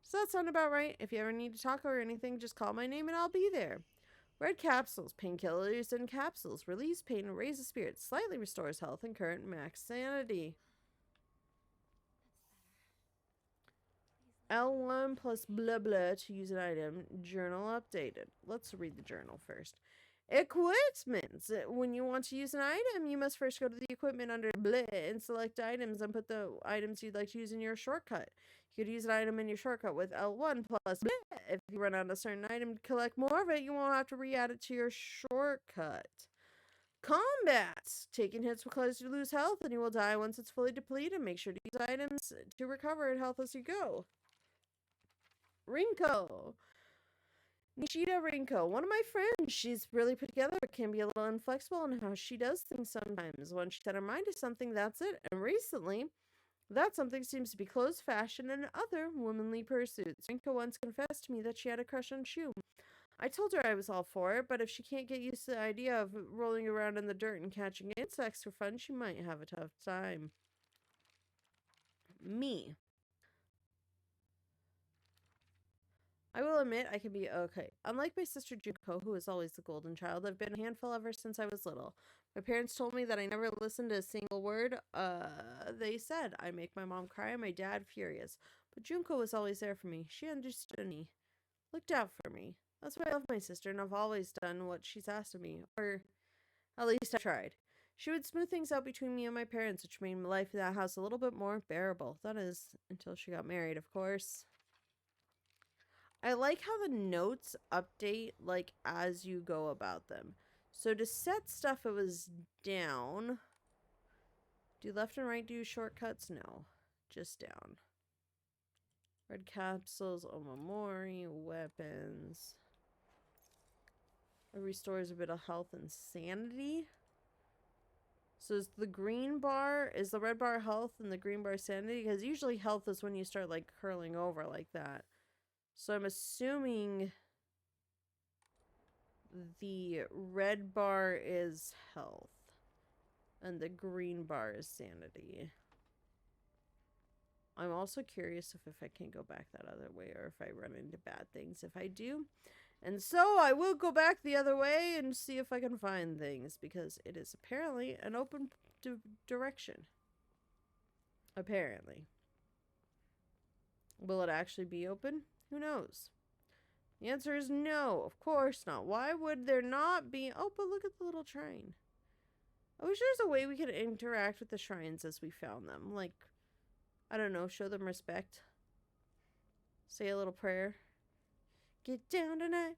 Does that sound about right? If you ever need to talk or anything, just call my name and I'll be there. Red capsules. Painkillers in capsules. Relieves pain and raises spirits. Slightly restores health and current max sanity. L1 plus blah blah to use an item. Journal updated. Let's read the journal first. Equipment. When you want to use an item, you must first go to the equipment under blah and select items and put the items you'd like to use in your shortcut. You could use an item in your shortcut with L1 plus blah. If you run out of a certain item to collect more of it, you won't have to re-add it to your shortcut. Combat. Taking hits will cause you to lose health and you will die once it's fully depleted. Make sure to use items to recover health as you go. Rinko. Nishida Rinko, one of my friends. She's really put together, but can be a little inflexible in how she does things sometimes. When she set her mind to something, that's it. And recently, that something seems to be clothes, fashion, and other womanly pursuits. Rinko once confessed to me that she had a crush on Shu. I told her I was all for it, but if she can't get used to the idea of rolling around in the dirt and catching insects for fun, she might have a tough time. Me. I will admit I can be okay. Unlike my sister Junko, who is always the golden child, I've been a handful ever since I was little. My parents told me that I never listened to a single word they said. I make my mom cry and my dad furious. But Junko was always there for me. She understood me. Looked out for me. That's why I love my sister, and I've always done what she's asked of me. Or at least I tried. She would smooth things out between me and my parents, which made life in that house a little bit more bearable. That is, until she got married, of course. I like how the notes update, like, as you go about them. So to set stuff, it was down. Do left and right do shortcuts? No. Just down. Red capsules, Omamori, weapons. It restores a bit of health and sanity. So is the green bar, is the red bar health and the green bar sanity? Because usually health is when you start, like, curling over like that. So I'm assuming the red bar is health and the green bar is sanity. I'm also curious if I can go back that other way or if I run into bad things. If I do, and so I will go back the other way and see if I can find things, because it is apparently an open direction. Apparently. Will it actually be open? Who knows? The answer is no, of course not. Why would there not be? Oh, but look at the little shrine. I wish there's a way we could interact with the shrines as we found them. Like, I don't know, show them respect. Say a little prayer. Get down tonight.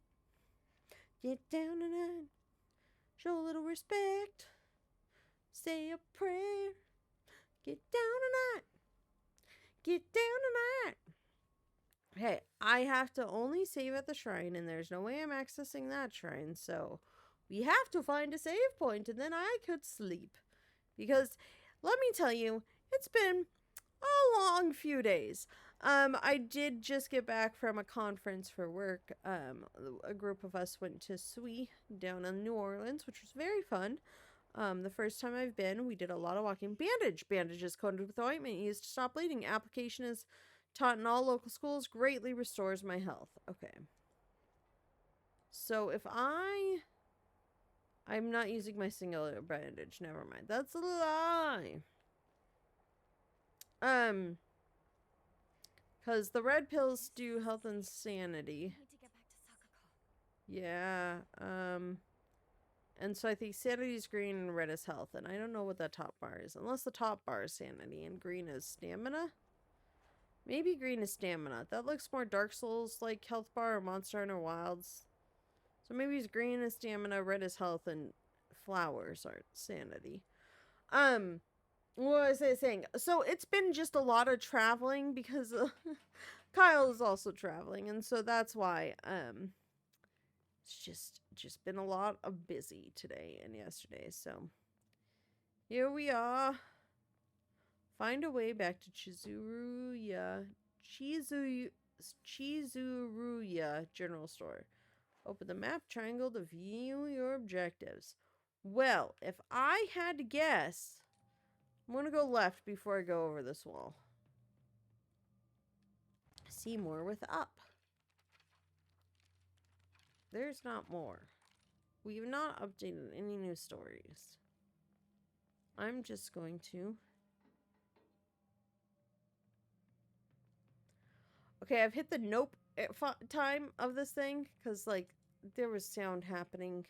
Get down tonight. Show a little respect. Say a prayer. Get down tonight. Get down tonight. Hey, I have to only save at the shrine, and there's no way I'm accessing that shrine, so we have to find a save point, and then I could sleep. Because, let me tell you, it's been a long few days. I did just get back from a conference for work. A group of us went to SWE down in New Orleans, which was very fun. The first time I've been, we did a lot of walking. Bandage. Bandage is coated with ointment used to stop bleeding. Application is taught in all local schools. Greatly restores my health. Okay. So if I'm not using my singular bandage. Never mind. That's a lie. Because the red pills do health and sanity. I need to get back to Sakako. Yeah. And so I think sanity is green and red is health. And I don't know what that top bar is. Unless the top bar is sanity and green is stamina. Maybe green is stamina. That looks more Dark Souls like health bar or Monster Hunter Wilds. So maybe it's green is stamina, red is health, and flowers are sanity. What was I saying? So it's been just a lot of traveling because Kyle is also traveling, and so that's why it's just been a lot of busy today and yesterday. So here we are. Find a way back to Chizuruya General Store. Open the map triangle to view your objectives. Well, if I had to guess, I'm going to go left before I go over this wall. See more with up. There's not more. We've not updated any new stories. I'm just going to... Okay, I've hit the nope time of this thing, because, like, there was sound happening.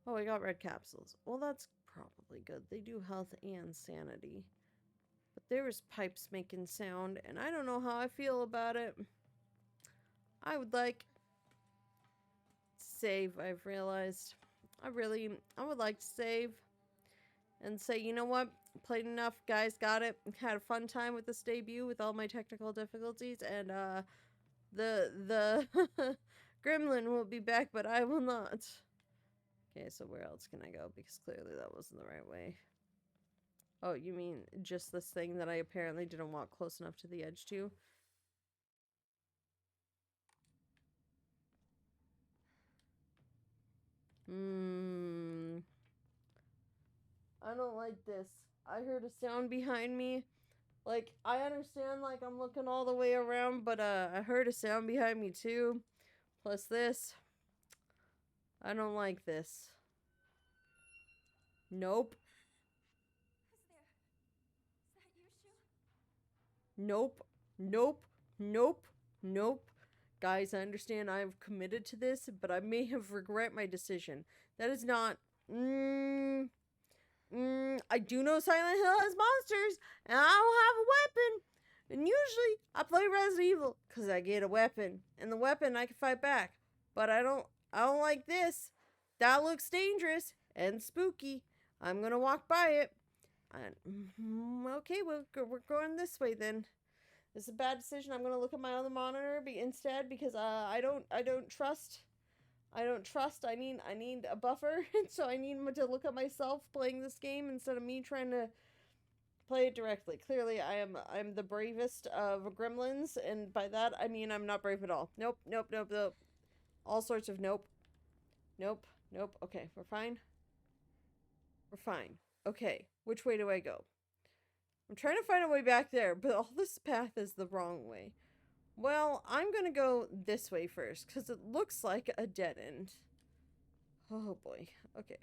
Oh, I got red capsules. Well, that's probably good. They do health and sanity. But there was pipes making sound, and I don't know how I feel about it. I would like to save, I've realized. I would like to save and say, you know what? Played enough, guys, got it. Had a fun time with this debut with all my technical difficulties, and The Gremlin will be back, but I will not. Okay, so where else can I go? Because clearly that wasn't the right way. Oh, you mean just this thing that I apparently didn't walk close enough to the edge to? I don't like this. I heard a sound behind me. Like, I understand, like, I'm looking all the way around, but, I heard a sound behind me, too. Plus this. I don't like this. Nope. Who's there? Is that you, Shu? Nope. Nope. Nope. Nope. Guys, I understand I've committed to this, but I may have regret my decision. That is not... I do know Silent Hill has monsters, and I don't have a weapon. And usually, I play Resident Evil, because I get a weapon. And the weapon, I can fight back. But I don't like this. That looks dangerous and spooky. I'm gonna walk by it. Okay, we're going this way then. This is a bad decision. I'm gonna look at my other monitor instead, because I don't trust. I need a buffer, so I need to look at myself playing this game instead of me trying to play it directly. Clearly, I'm the bravest of gremlins, and by that I mean I'm not brave at all. Nope. All sorts of nope. Nope. Okay, we're fine. Okay, which way do I go? I'm trying to find a way back there, but all this path is the wrong way. Well, I'm gonna go this way first, because it looks like a dead end. Oh boy. Okay.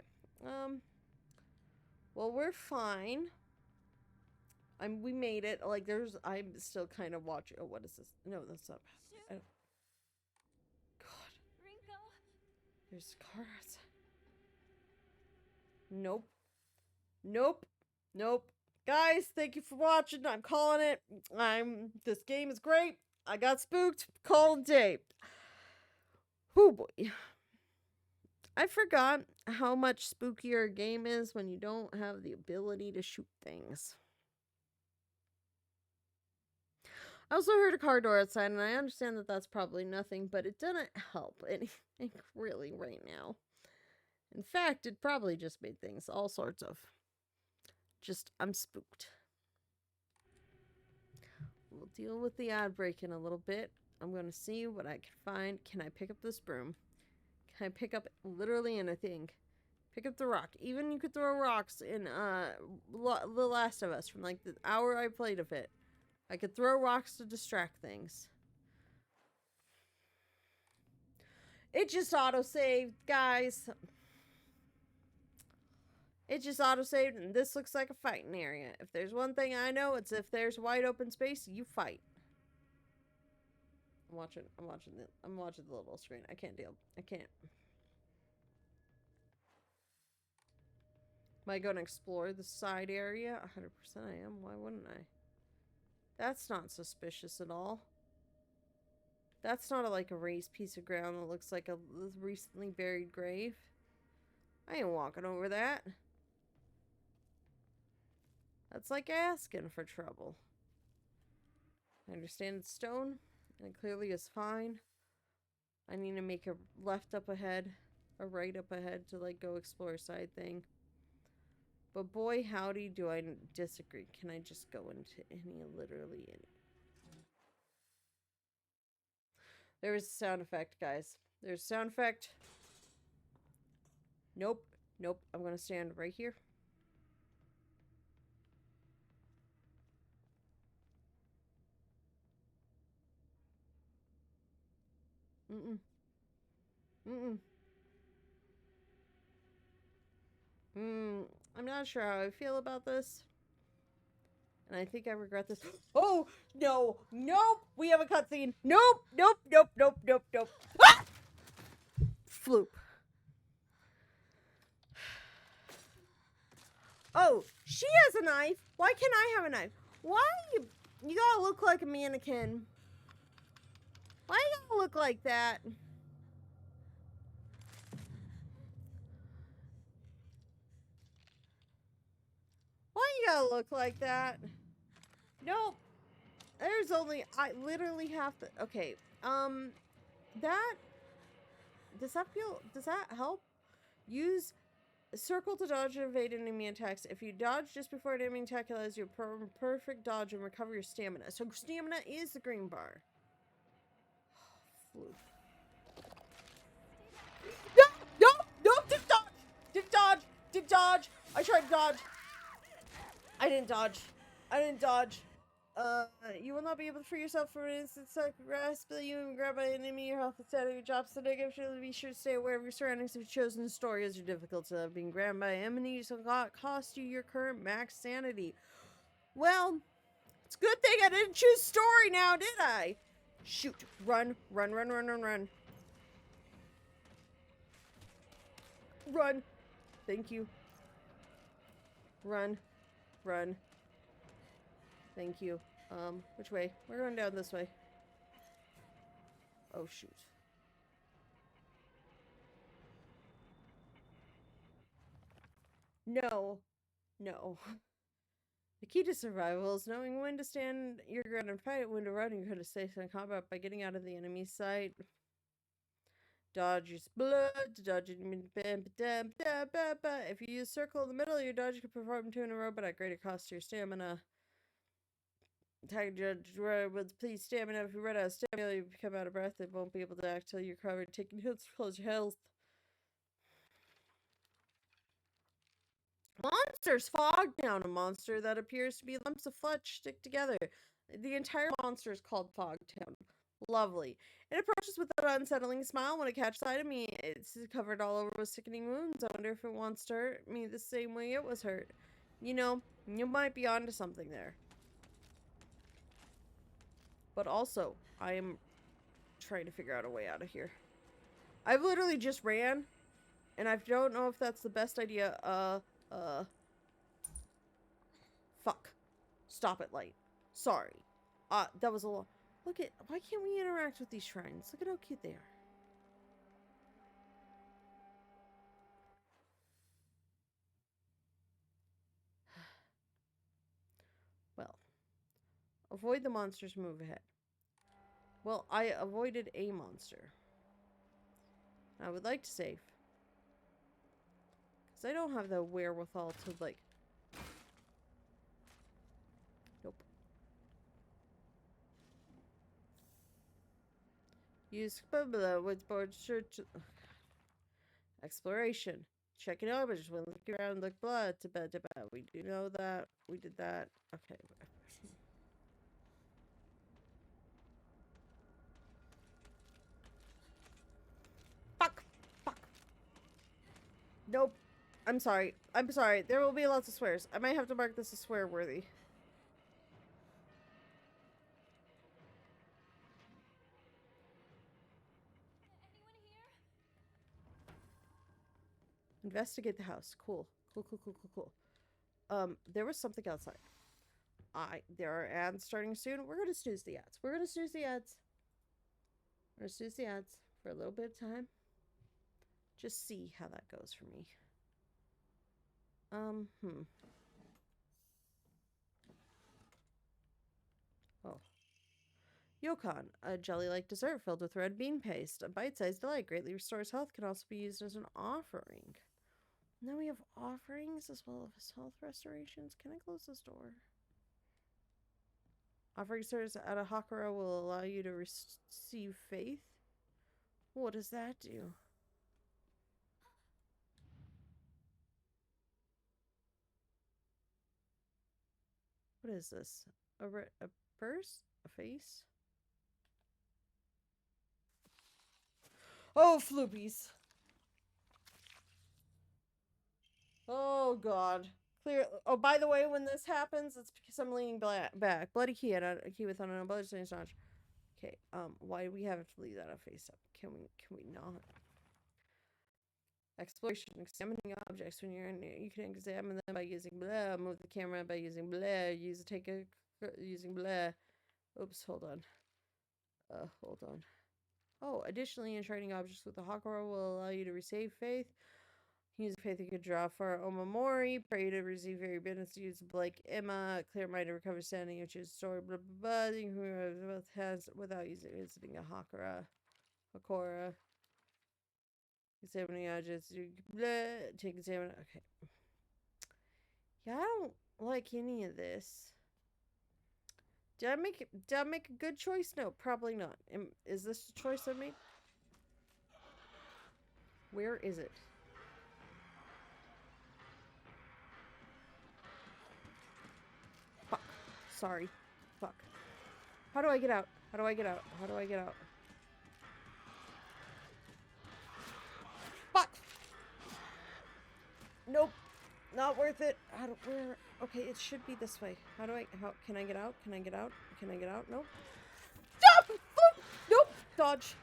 Well, we're fine. We made it. Like, I'm still kind of watching. Oh, what is this? No, that's not. God. Rinko. There's cars. Nope. Guys, thank you for watching. I'm calling it. This game is great. I got spooked. Call it day. Oh boy. I forgot how much spookier a game is when you don't have the ability to shoot things. I also heard a car door outside, and I understand that that's probably nothing, but it didn't help anything really right now. In fact, it probably just made things all sorts of. I'm spooked. We'll deal with the ad break in a little bit. I'm going to see what I can find. Can I pick up this broom? Can I pick up literally anything? Pick up the rock. Even you could throw rocks in The Last of Us from like the hour I played of it. I could throw rocks to distract things. It just auto-saved, guys. It just auto-saved, and this looks like a fighting area. If there's one thing I know, it's if there's wide open space, you fight. I'm watching the little screen. I can't. Am I going to explore the side area? 100% I am. Why wouldn't I? That's not suspicious at all. That's not like a raised piece of ground that looks like a recently buried grave. I ain't walking over that. That's like asking for trouble. I understand it's stone, and it clearly is fine. I need to make a left up ahead, a right up ahead to like go explore a side thing. But boy, howdy, do I disagree. Can I just go into literally any? There is a sound effect, guys. There's a sound effect. Nope. I'm gonna stand right here. I'm not sure how I feel about this. And I think I regret this. Oh, no. Nope. We have a cutscene. Nope. Ah! Floop. Oh, she has a knife. Why can't I have a knife? Why you gotta look like a mannequin? Why you gotta look like that? Why you gotta look like that? Nope. There's only, I literally have to, okay, that, does that help? Use circle to dodge and evade enemy attacks. If you dodge just before an enemy attack, allows you a perfect dodge and recover your stamina. So stamina is the green bar. Floop. No! No! No! Dip dodge! Dip dodge! Dip dodge! I tried to dodge. I didn't dodge. I didn't dodge. You will not be able to free yourself from an instant suck grasp that you and grab by an enemy. Your health is out of your drops the negative. Be sure to stay aware of your surroundings. If you've chosen the story as your difficulty of being grabbed by enemies will cost you your current max sanity. Well, it's a good thing I didn't choose story now, did I? Shoot. Run. Run, run, run, run, run. Run. Thank you. Run. Run. Thank you. Which way? We're going down this way. Oh, shoot. No. No. The key to survival is knowing when to stand your ground and fight, when to run, and when to stay in combat by getting out of the enemy's sight. Dodge your blood, dodge enemy. If you use circle in the middle, your dodge can perform 2 in a row, but at greater cost to your stamina. Attack judge with please stamina. If you run out of stamina, you become out of breath. It won't be able to act till you're covered. Taking hits close your health. Monsters fog down. A monster that appears to be lumps of flesh stick together. The entire monster is called Fog Town. Lovely. It approaches with an unsettling smile. When it catches sight of me, it's covered all over with sickening wounds. I wonder if it wants to hurt me the same way it was hurt. You know, you might be onto something there. But also, I am trying to figure out a way out of here. I've literally just ran, and I don't know if that's the best idea. Fuck. Stop it, light. Sorry. That was a lot. Look at, why can't we interact with these shrines? Look at how cute they are. Well, avoid the monsters, move ahead. Well, I avoided a monster. I would like to save. Because I don't have the wherewithal to, like... Nope. Use with board search... Exploration. Check it over. Just want to look around, look blood. We do know that. We did that. Okay. Fuck. Fuck. Nope. I'm sorry. I'm sorry. There will be lots of swears. I might have to mark this as swear worthy. Investigate the house. Cool. Cool. There was something outside. There are ads starting soon. We're gonna snooze the ads. We're gonna snooze the ads. We're gonna snooze the ads for a little bit of time. Just see how that goes for me. Oh. Yokon, a jelly-like dessert filled with red bean paste. A bite-sized delight, greatly restores health, can also be used as an offering. Now we have offerings as well as health restorations. Can I close this door? Offering serves at a Hakura will allow you to receive faith. What does that do? What is this? A purse? A face? Oh, floopies. Oh, God. Clear. Oh, by the way, when this happens, it's because I'm leaning back. Bloody key. A key with an bloody stains notch. Okay. Why do we have to leave that face up? Can we not? Exploration. Examining objects. When you're in there, you can examine them by using blah. Move the camera by using blah. Using blah. Oops. Hold on. Hold on. Oh, additionally, in trading objects with the Hakura will allow you to receive faith. Use faith you could draw for Omamori. Pray to receive very business. Use Blake Emma. Clear minded recover standing. You choose story. Blah blah blah. You can both has without visiting a Hakora. Examining objects. Take examine. Okay. Yeah, I don't like any of this. Did I make a good choice? No, probably not. Is this the choice I made? Where is it? Fuck. Sorry. Fuck. How do I get out? How do I get out? How do I get out? Fuck! Nope. Not worth it. How do, where? Okay, it should be this way. How can I get out? Can I get out? Can I get out? Nope. Stop! Nope. Dodge.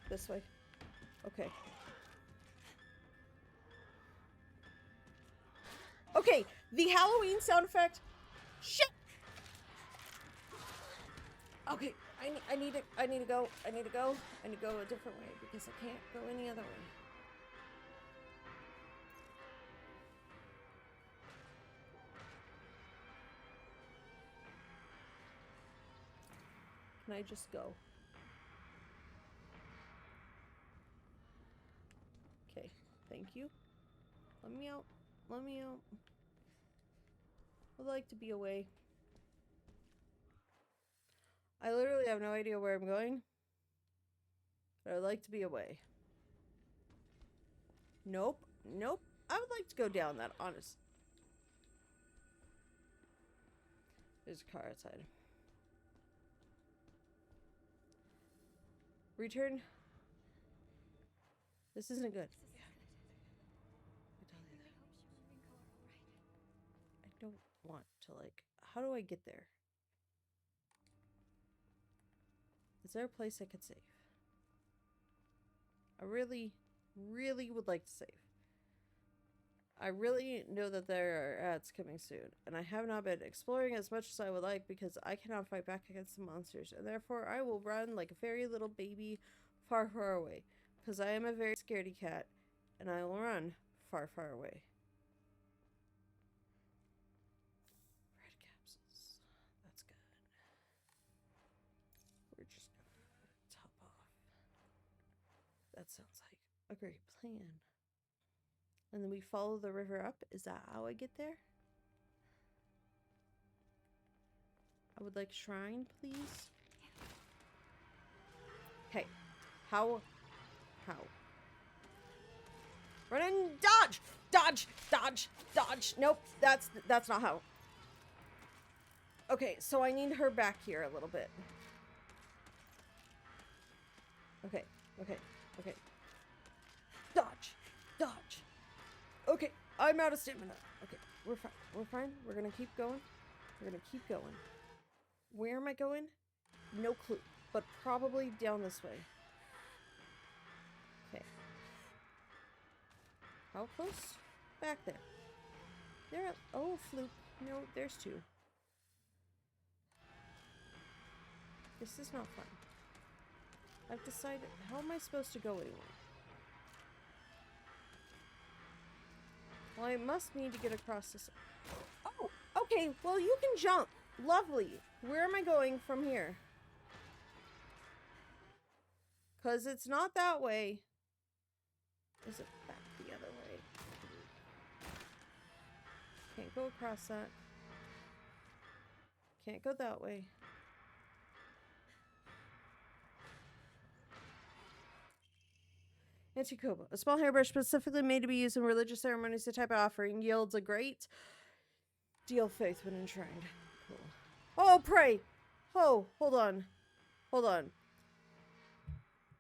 This way. Okay. Okay, the Halloween sound effect. Shit! Okay, I need to go. I need to go a different way because I can't go any other way. Can I just go? Okay, thank you. Let me out. Let me out. I'd like to be away. I literally have no idea where I'm going. But I'd like to be away. Nope. Nope. I would like to go down that, honest. There's a car outside. Return. This isn't good. Yeah. I don't want to, like, how do I get there? Is there a place I could save? I really, really would like to save. I really know that there are ads coming soon, and I have not been exploring as much as I would like because I cannot fight back against the monsters, and therefore I will run like a very little baby far, far away, because I am a very scaredy cat, and I will run far, far away. Red capsules. That's good. We're just gonna top off. That sounds like a great plan. And then we follow the river up. Is that how I get there? I would like shrine, please. Okay. How? Run and dodge! Dodge! Dodge! Dodge! Nope, that's not how. Okay, so I need her back here a little bit. Okay. Dodge! Dodge! Okay, I'm out of stamina. Okay, we're fine. We're fine. We're gonna keep going. Where am I going? No clue. But probably down this way. Okay. How close? Back there. There. Oh, floop. No, there's two. This is not fun. I've decided. How am I supposed to go anywhere? Well, I must need to get across this. Oh, okay. Well, you can jump. Lovely. Where am I going from here? Because it's not that way. Is it back the other way? Can't go across that. Can't go that way. Antikoba, a small hairbrush specifically made to be used in religious ceremonies. The type of offering yields a great deal of faith when enshrined. Cool. Oh, pray! Oh, hold on.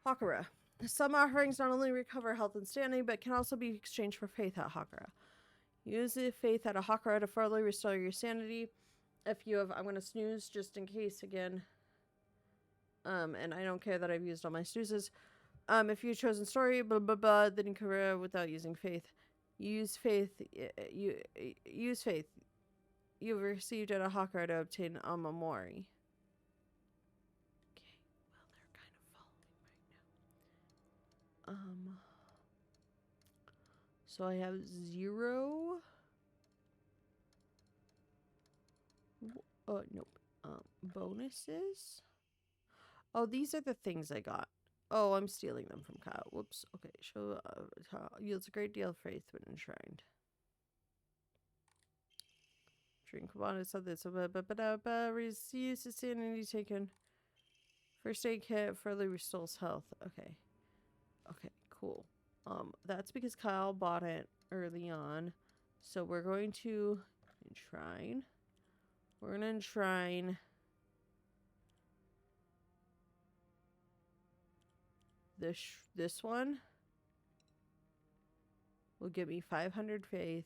Hakara. Some offerings not only recover health and standing, but can also be exchanged for faith at Hakara. Use the faith at a Hakara to further restore your sanity. If you have, I'm going to snooze just in case again. And I don't care that I've used all my snoozes. If you've chosen story, blah, blah, blah, then you can without using faith. Use faith. Use faith. You've received at a Hakara to obtain Amamori. Okay, well, they're kind of following my So I have 0. Oh, nope. Bonuses. Oh, these are the things I got. Oh, I'm stealing them from Kyle. Whoops. Okay, show yields a great deal of faith when enshrined. Drink water, so this, receive sanity taken. First aid kit further restores health. Okay. Okay, cool. That's because Kyle bought it early on. So we're going to enshrine. We're gonna enshrine this one. Will give me 500 faith.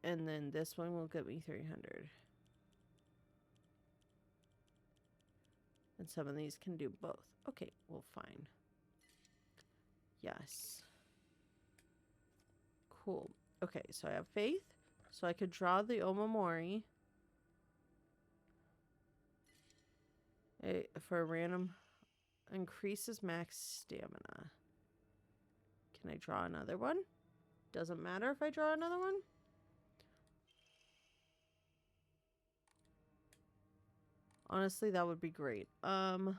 And then this one will give me 300. And some of these can do both. Okay, well, fine. Yes. Cool. Okay, so I have faith. So I could draw the Omamori. For a random. Increases max stamina. Can I draw another one? Doesn't matter if I draw another one. Honestly, that would be great. Okay,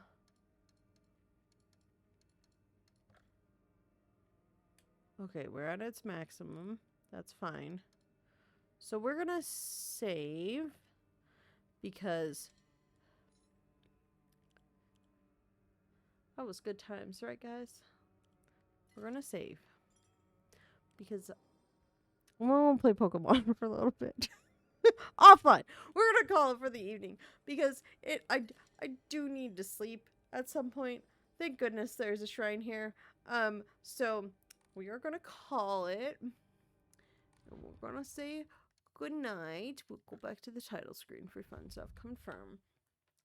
we're at its maximum. That's fine. So we're gonna save because that was good times, right, guys? We're gonna save because we're gonna play Pokemon for a little bit. Offline. We're gonna call it for the evening because I do need to sleep at some point. Thank goodness there's a shrine here. So we are gonna call it. And we're gonna say good night. We'll go back to the title screen for fun stuff. Confirm.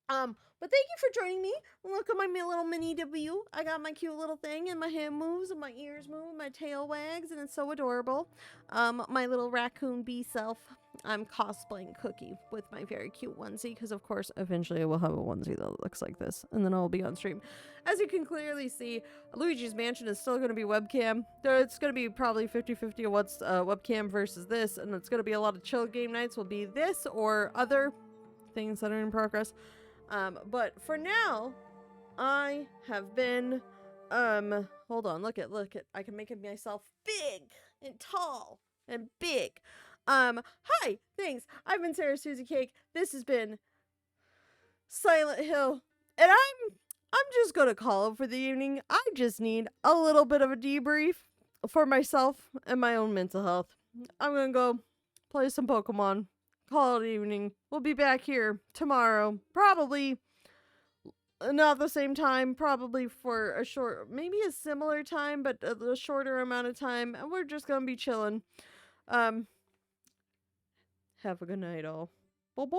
But thank you for joining me. Look at my little mini W. I got my cute little thing, and my hand moves, and my ears move, and my tail wags, and it's so adorable. My little raccoon bee self. I'm cosplaying Cookie with my very cute onesie, because of course, eventually I will have a onesie that looks like this, and then I'll be on stream. As you can clearly see, Luigi's Mansion is still going to be webcam. It's going to be probably 50-50 of what's webcam versus this, and it's going to be a lot of chill game nights will be this or other things that are in progress. But for now, I have been, hold on, look at, I can make it myself big and tall and big. Hi, thanks. I've been Sarah Susie Cake. This has been Silent Hill, and I'm just gonna call it for the evening. I just need a little bit of a debrief for myself and my own mental health. I'm gonna go play some Pokemon. Call it evening. We'll be back here tomorrow. Probably not the same time. Probably for a short, maybe a similar time, but a shorter amount of time. And we're just gonna be chilling. Have a good night, all. Bye-bye.